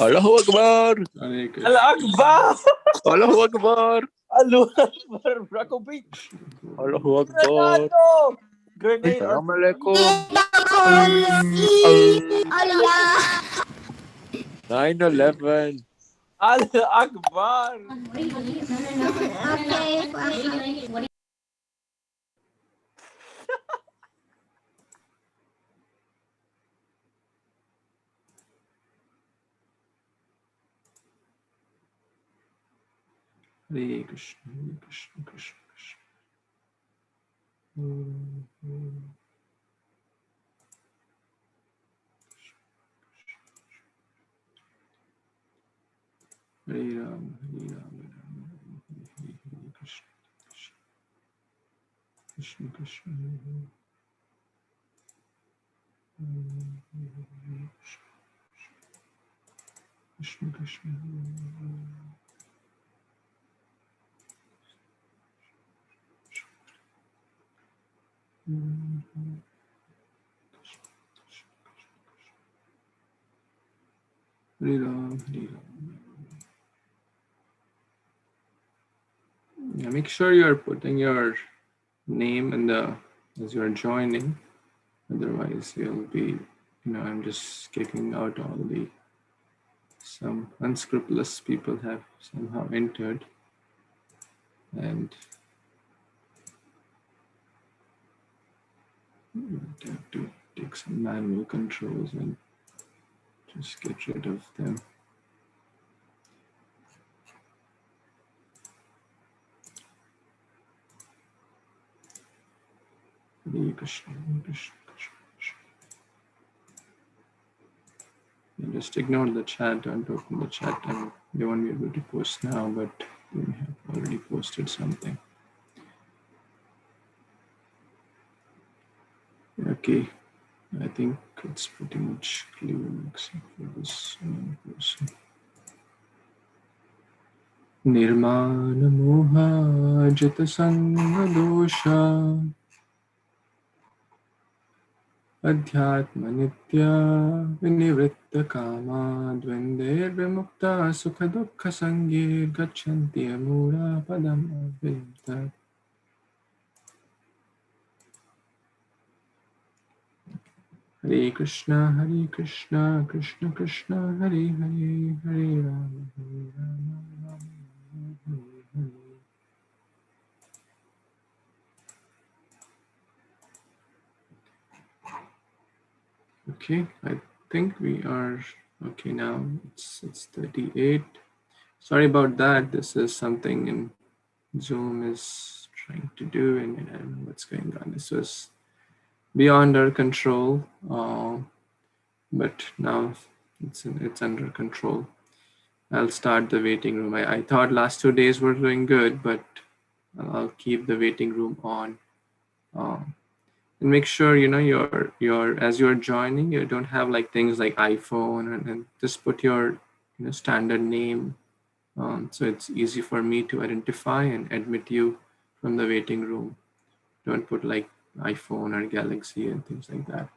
Allahu Akbar! Allah Akbar! Allahu Akbar! Allahu Akbar! Rakopit! Allahu Akbar! Grenade! Assalamualaikum! 9/11! Allah Akbar! Hare Krishna, Hare Krishna, Krishna Krishna. Hare Ram, Hare Ram, Ram Ram, Hare Hare, Krishna Krishna, Krishna Krishna, Krishna Krishna. Hare Ram, Hare Ram. Yeah, make sure you're putting your name in the as you're joining. Otherwise, you'll be, I'm just kicking out all the some unscrupulous people have somehow entered, and you have to take some manual controls and just get rid of them. Hare Krishna, Hare Krishna, Krishna Krishna. And just ignore the chat, don't open the chat, and they won't be able to post now, but they may have already posted something. Okay, I think it's pretty much clear except for this one person. Nirmana moha jita sanga dosha adhyatma nitya vinivritta kama dvender vimukta sukha dukkha sangir gachanti amura padam avyayam. Hare Krishna, Krishna Krishna, Hare Hare, Hare Rama, Rama Hare Hare. Okay, I think we are okay now. It's 38. Sorry about that. This is something in Zoom is trying to do, and I don't know what's going on. This was beyond our control, but now it's under control. I'll start the waiting room. I thought last 2 days were going good, but I'll keep the waiting room on. And make sure your as you're joining, you don't have like things like iPhone, and just put your standard name, so it's easy for me to identify and admit you from the waiting room. Don't put like iPhone or Galaxy and things like that.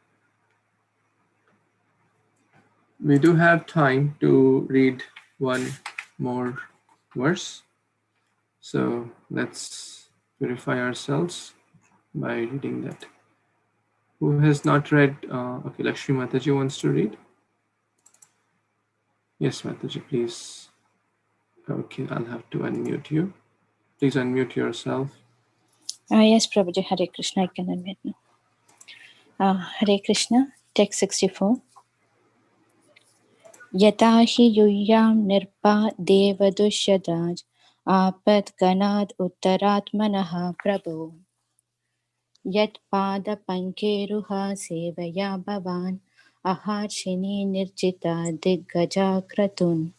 We do have time to read one more verse, so let's purify ourselves by reading that. Who has not read? Okay, Lakshmi Mataji wants to read. Yes, Mataji, please. Okay, I'll have to unmute you. Please unmute yourself. Yes, Prabhuji, Hare Krishna, I can unmute now. Hare Krishna, text 64. Yata hi yuyyam nirpa devadushadaj apat ganad uttaratmanaha prabhu yat pada pankeruha sevaya bhavan aharshini nirjita diggaja kratun.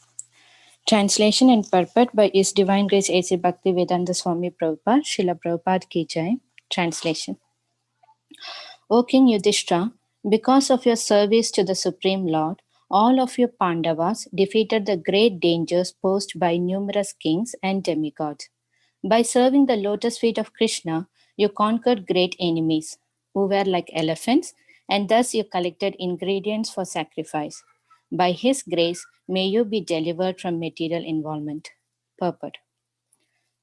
Translation and purport by His Divine Grace A.C. Bhaktivedanta Swami Prabhupada, Srila Prabhupada Ki Jai. Translation. O King Yudhishthira, because of your service to the Supreme Lord, all of you Pandavas defeated the great dangers posed by numerous kings and demigods. By serving the lotus feet of Krishna, you conquered great enemies who were like elephants, and thus you collected ingredients for sacrifice. By his grace, may you be delivered from material involvement. Purport.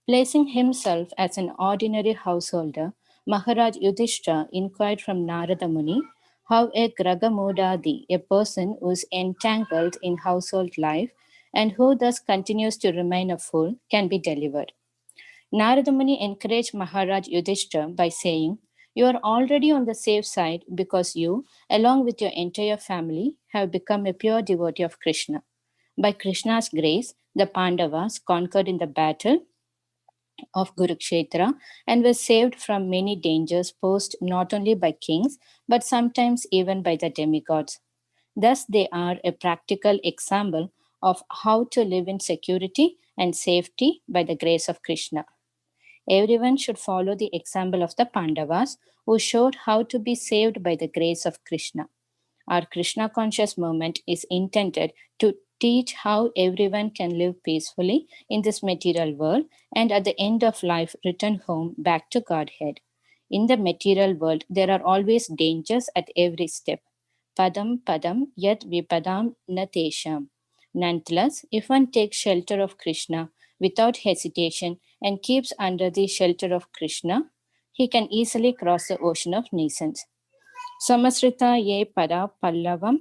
Placing himself as an ordinary householder, Maharaj Yudhishthira inquired from Narada Muni how a Gragamodadi, a person who is entangled in household life and who thus continues to remain a fool, can be delivered. Narada Muni encouraged Maharaj Yudhishthira by saying, "You are already on the safe side because you, along with your entire family, have become a pure devotee of Krishna. By Krishna's grace, the Pandavas conquered in the battle of Kurukshetra and were saved from many dangers posed not only by kings but sometimes even by the demigods. Thus, they are a practical example of how to live in security and safety by the grace of Krishna. Everyone should follow the example of the Pandavas who showed how to be saved by the grace of Krishna. Our Krishna conscious movement is intended to teach how everyone can live peacefully in this material world and at the end of life return home back to Godhead. In the material world, there are always dangers at every step. Padam padam yat vipadam natesham. Nonetheless, if one takes shelter of Krishna without hesitation and keeps under the shelter of Krishna, he can easily cross the ocean of nuisance. Samasrita ye pada pallava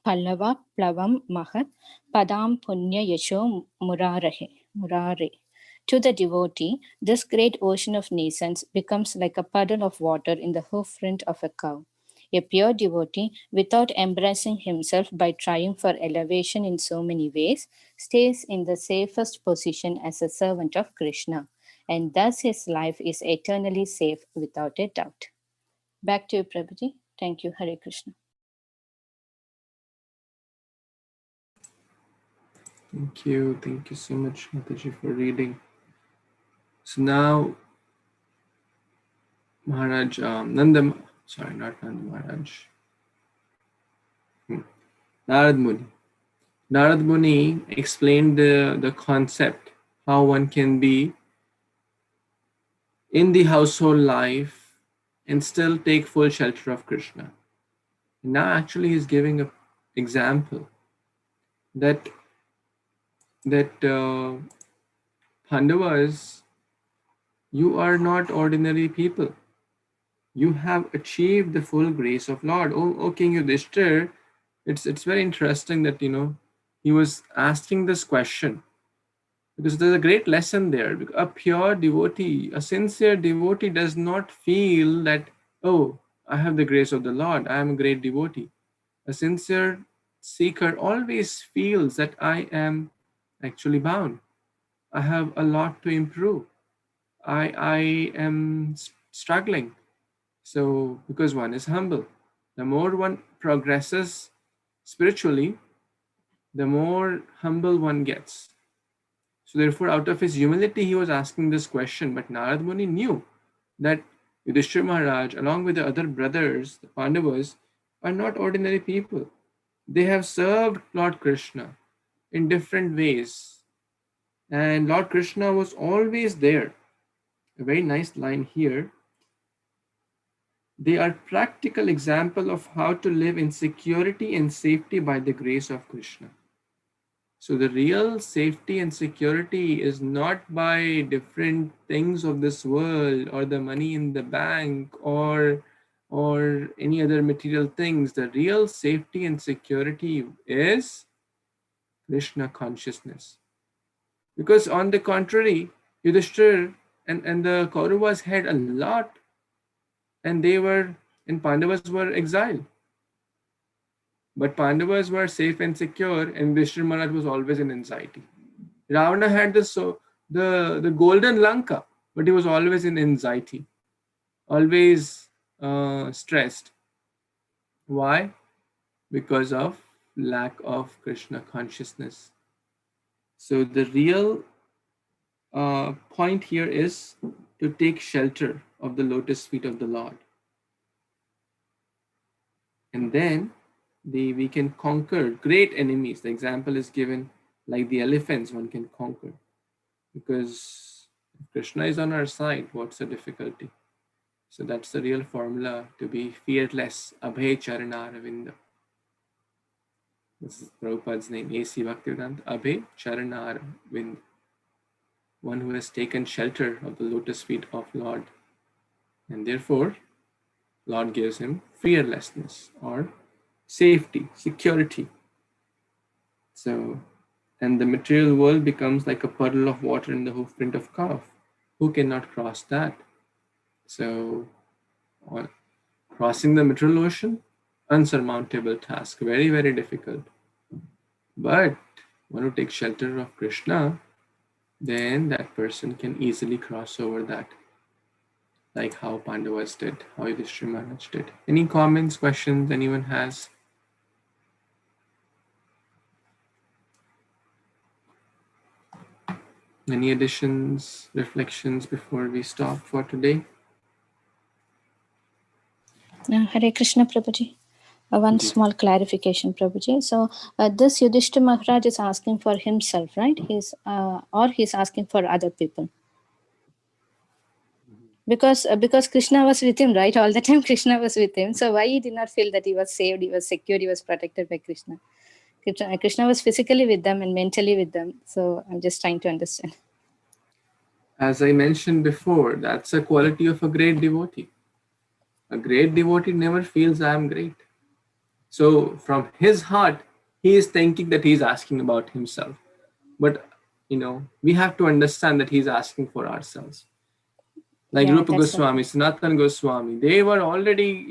plavam mahat padam punya yasho murare. To the devotee, this great ocean of nations becomes like a puddle of water in the hoofprint of a cow. A pure devotee, without embracing himself by trying for elevation in so many ways, stays in the safest position as a servant of Krishna, and thus his life is eternally safe without a doubt. Back to you, Prabhuji. Thank you. Hare Krishna. Thank you. Thank you so much, Mataji, for reading. So now, Maharaj, Nanda, sorry, not Nanda Maharaj. Narad Muni. Narad Muni explained the concept, how one can be in the household life and still take full shelter of Krishna. Now actually he's giving an example that Pandavas, you are not ordinary people. You have achieved the full grace of Lord. O King Yudhishthira, it's very interesting that he was asking this question because there's a great lesson there. A pure devotee, a sincere devotee does not feel that, oh, I have the grace of the Lord, I am a great devotee. A sincere seeker always feels that I am actually bound. I have a lot to improve. I am struggling. So, because one is humble, the more one progresses spiritually, the more humble one gets. So, therefore, out of his humility, he was asking this question. But Narad Muni knew that Yudhishthira Maharaj, along with the other brothers, the Pandavas, are not ordinary people. They have served Lord Krishna in different ways. And Lord Krishna was always there. A very nice line here. They are practical example of how to live in security and safety by the grace of Krishna. So the real safety and security is not by different things of this world or the money in the bank or any other material things. The real safety and security is Krishna consciousness. Because on the contrary, Yudhishthira and the Kauravas had a lot, and Pandavas were exiled. But Pandavas were safe and secure, and Yudhishthira Maharaj was always in anxiety. Ravana had the golden Lanka, but he was always in anxiety, always stressed. Why? Because of lack of Krishna consciousness. So the real point here is to take shelter of the lotus feet of the Lord. And then we can conquer great enemies. The example is given like the elephants one can conquer, because If Krishna is on our side, what's the difficulty? So that's the real formula to be fearless. Abhay Charana-Ravinda. This is Prabhupada's name, A.C. Bhaktivedanta. Abhay Charana-Ravinda. One who has taken shelter of the lotus feet of Lord. And therefore, Lord gives him fearlessness or safety, security. So, and the material world becomes like a puddle of water in the hoofprint of calf. Who cannot cross that? So, crossing the material ocean, unsurmountable task, very, very difficult. But one who takes shelter of Krishna, then that person can easily cross over that. Like how Pandavas did, how Yudhishthira Maharaj did. Any comments, questions anyone has? Any additions, reflections before we stop for today? Hare Krishna, Prabhuji. One small clarification, Prabhuji. So this Yudhishthira Maharaj is asking for himself, right? Or he's asking for other people. Because Krishna was with him, right? All the time Krishna was with him. So why he did not feel that he was saved, he was secure, he was protected by Krishna? Krishna was physically with them and mentally with them. So I'm just trying to understand. As I mentioned before, that's a quality of a great devotee. A great devotee never feels I am great. So from his heart, he is thinking that he's asking about himself. But, we have to understand that he's asking for ourselves. Like Rupa Goswami, Sanatana Goswami, they were already,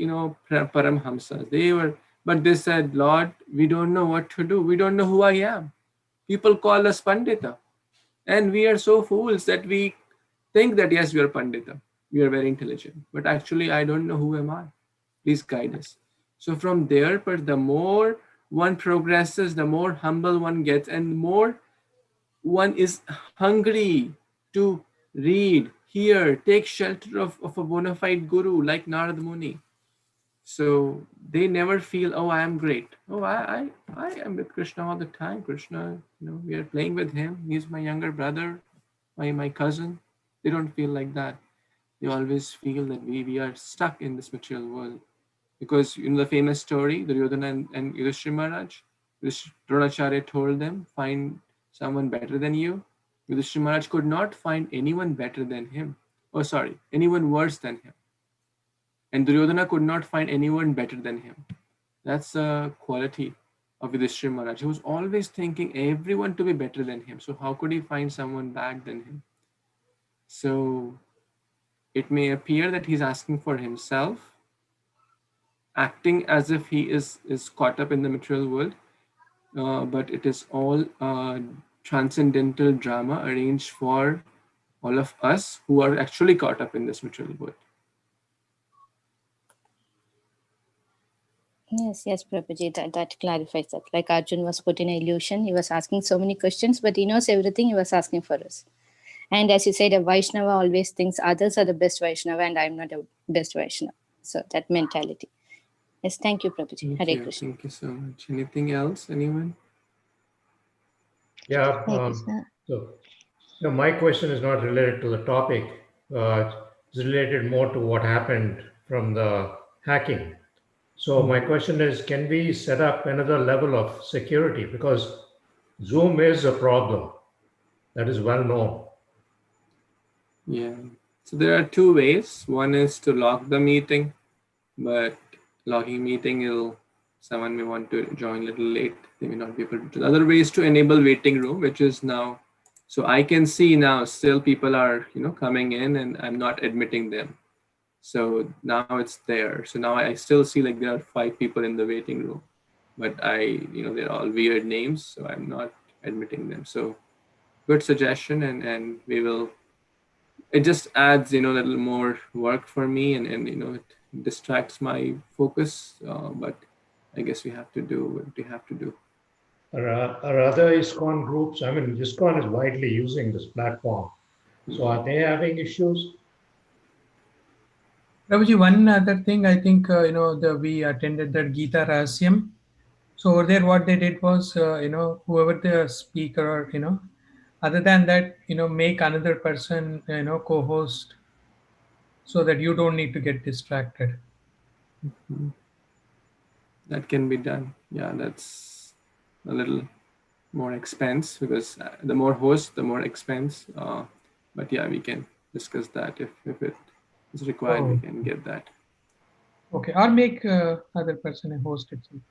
Paramhamsas. But they said, Lord, we don't know what to do. We don't know who I am. People call us Pandita. And we are so fools that we think that, yes, we are Pandita. We are very intelligent. But actually, I don't know who am I. Please guide us. So from there, but the more one progresses, the more humble one gets, and more one is hungry to read, hear, take shelter of a bona fide guru like Narad Muni. So they never feel, oh, I am great. Oh, I am with Krishna all the time. Krishna, we are playing with him. He's my younger brother, my cousin. They don't feel like that. They always feel that we are stuck in this material world. Because the famous story, Duryodhana and Yudhishthira Maharaj, Dronacharya told them, find someone better than you. Yudhishthira Maharaj could not find anyone better than him. Anyone worse than him. And Duryodhana could not find anyone better than him. That's a quality of Yudhishthira Maharaj. He was always thinking everyone to be better than him. So how could he find someone bad than him? So it may appear that he's asking for himself, acting as if he is caught up in the material world, but it is all transcendental drama arranged for all of us who are actually caught up in this material world. Yes, Prabhuji, that clarifies that. Like Arjun was put in an illusion, he was asking so many questions, but he knows everything, he was asking for us. And as you said, a Vaishnava always thinks others are the best Vaishnava and I'm not a best Vaishnava. So that mentality. Yes, thank you, Prabhuji. Hare Krishna. Thank you so much. Anything else, anyone? Yeah. So, my question is not related to the topic. It's related more to what happened from the hacking. So my question is, can we set up another level of security? Because Zoom is a problem. That is well known. Yeah. So there are two ways. One is to lock the meeting, but locking meeting, someone may want to join a little late. They may not be able to. The other way is to enable waiting room, which is now. So I can see now still people are, coming in and I'm not admitting them. So now it's there. So now I still see like there are 5 people in the waiting room, but they're all weird names. So I'm not admitting them. So good suggestion. And we will, it just adds, a little more work for me and it distracts my focus. But I guess we have to do what we have to do. Are other ISKCON groups, ISKCON is widely using this platform. So are they having issues? Prabhuji, one other thing, I think, we attended the Gita Rahasyam. So over there, what they did was, whoever the speaker or, Other than that, make another person, co-host, so that you don't need to get distracted. That can be done. Yeah, that's a little more expense, because the more hosts, the more expense. But yeah, we can discuss that if it is required. We Oh, can get that. okay. Or make other person a host itself.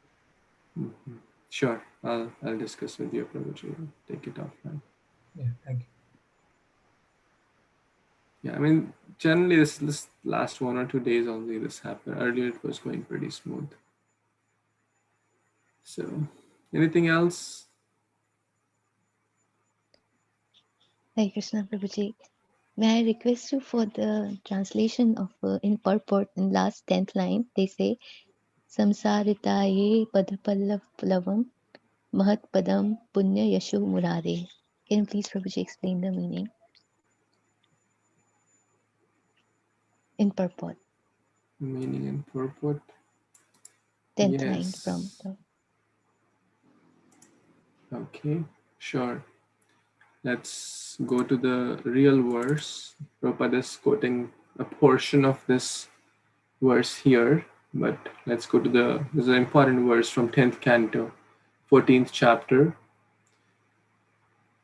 Sure, I'll discuss with you, Prabhuji. Take it offline. Yeah, thank you. Yeah, I mean, generally this last 1 or 2 days only this happened. Earlier it was going pretty smooth. So, anything else? Hare Krishna Prabhuji. May I request you for the translation of in purport in last 10th line? They say, Samsaritaye padapallavam mahat padam punya yashu murare. Can you please Prabhuji explain the meaning in purport? Meaning in purport. 10th line from Yes. the. Okay, sure. Let's go to the real verse. Prabhupada is quoting a portion of this verse here, but let's go to this is an important verse from 10th canto, 14th chapter.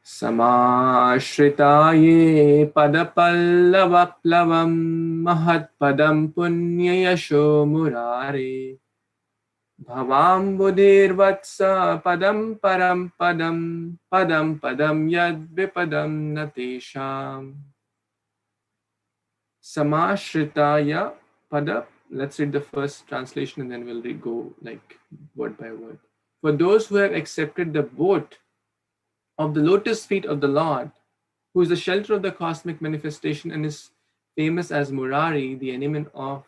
Samāśritaye padapallavaplavam mahatpadam punyayasho murare bhavam buddhirvatsa padam param padam padam padam yad vipadam natesham. Samāśritaya pada. Let's read the first translation and then we'll go like word by word. For those who have accepted the boat of the lotus feet of the Lord, who is the shelter of the cosmic manifestation and is famous as Murari, the enemy of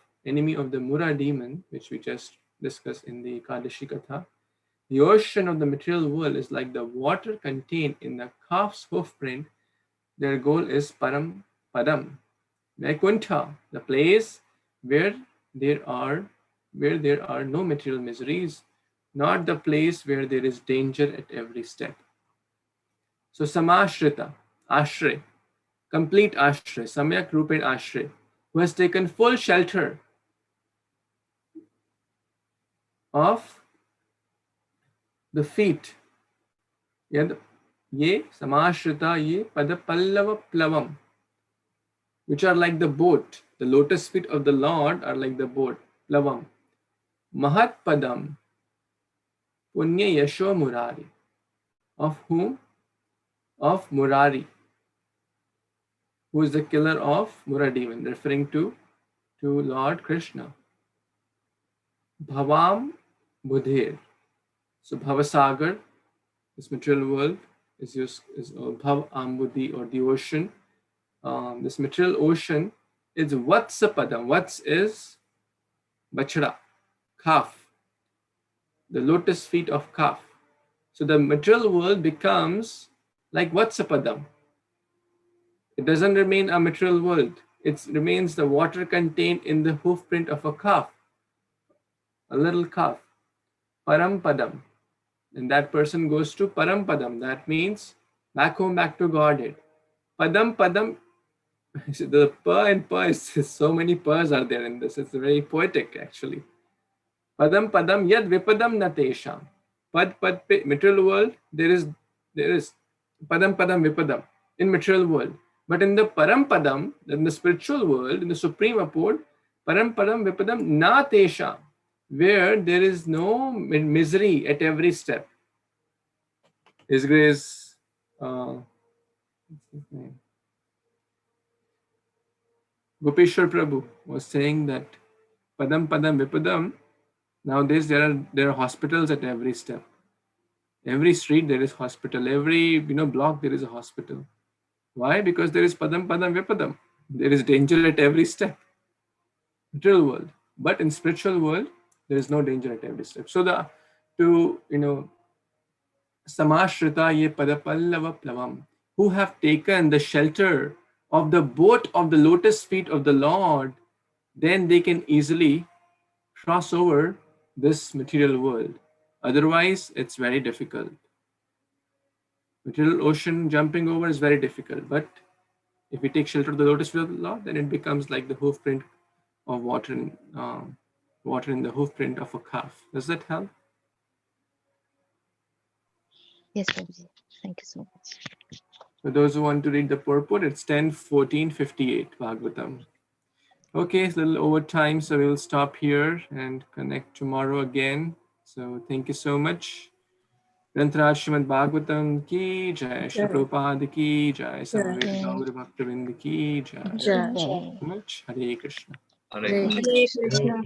the Mura demon, which we just discussed in the Kadashi Katha. The ocean of the material world is like the water contained in the calf's hoof print. Their goal is Param Padam, Vaikuntha, the place where there are no material miseries, not the place where there is danger at every step. So Samashrita, Ashray, complete Ashray, Samyak Rupen Ashray, who has taken full shelter of the feet. Yad ye Samashrita ye Padapallava Plavam, which are like the boat. The lotus feet of the Lord are like the boat. Plavam. Mahat Padam Punya Yasho Murari. Of whom? Of Murari, who is the killer of Mura demon, referring to Lord Krishna. Bhavam Budhir. So Bhavasagar, this material world, is Bhav Ambudhi, or the ocean. This material ocean is Vatsapadam. Vats is Bachra, calf, the lotus feet of calf. So the material world becomes like Vatsapadam. It doesn't remain a material world. It remains the water contained in the hoof print of a calf, a little calf. Parampadam. And that person goes to Parampadam. That means back home, back to Godhead. Padam, Padam. The pa and pa is so many pas are there in this. It's very poetic actually. Padam, Padam, Yad Vipadam Natesham. Pad, material world, there is Padam, Padam, Vipadam in material world. But in the Parampadam, in the spiritual world, in the supreme abode, Parampadam, Vipadam Natesham, where there is no misery at every step. His Grace, what's his name? Gopeshwar Prabhu was saying that Padam Padam Vipadam, nowadays there are hospitals at every step. Every street there is hospital. Every block there is a hospital. Why? Because there is Padam Padam Vipadam. There is danger at every step. Material world. But in spiritual world, there is no danger at every step. So Samashrita ye padapallava plavam, who have taken the shelter of the boat of the lotus feet of the Lord, then they can easily cross over this material world. Otherwise, it's very difficult. Material ocean jumping over is very difficult, but if we take shelter of the lotus feet of the Lord, then it becomes like the hoof print of water in the hoof print of a calf. Does that help? Yes, Prabhuji. Thank you so much. For those who want to read the purport, it's 10:14:58 Bhagavatam. Okay, it's a little over time, so we'll stop here and connect tomorrow again. So thank you so much. Grantaraj Śrīmad-Bhāgavatam ki jai, Śrīla Prabhupada ki jai, Samaveta Gaura Bhaktavinda ki jai. Jai. Thank you so much. Hare Krishna. Hare Hare Krishna. Krishna.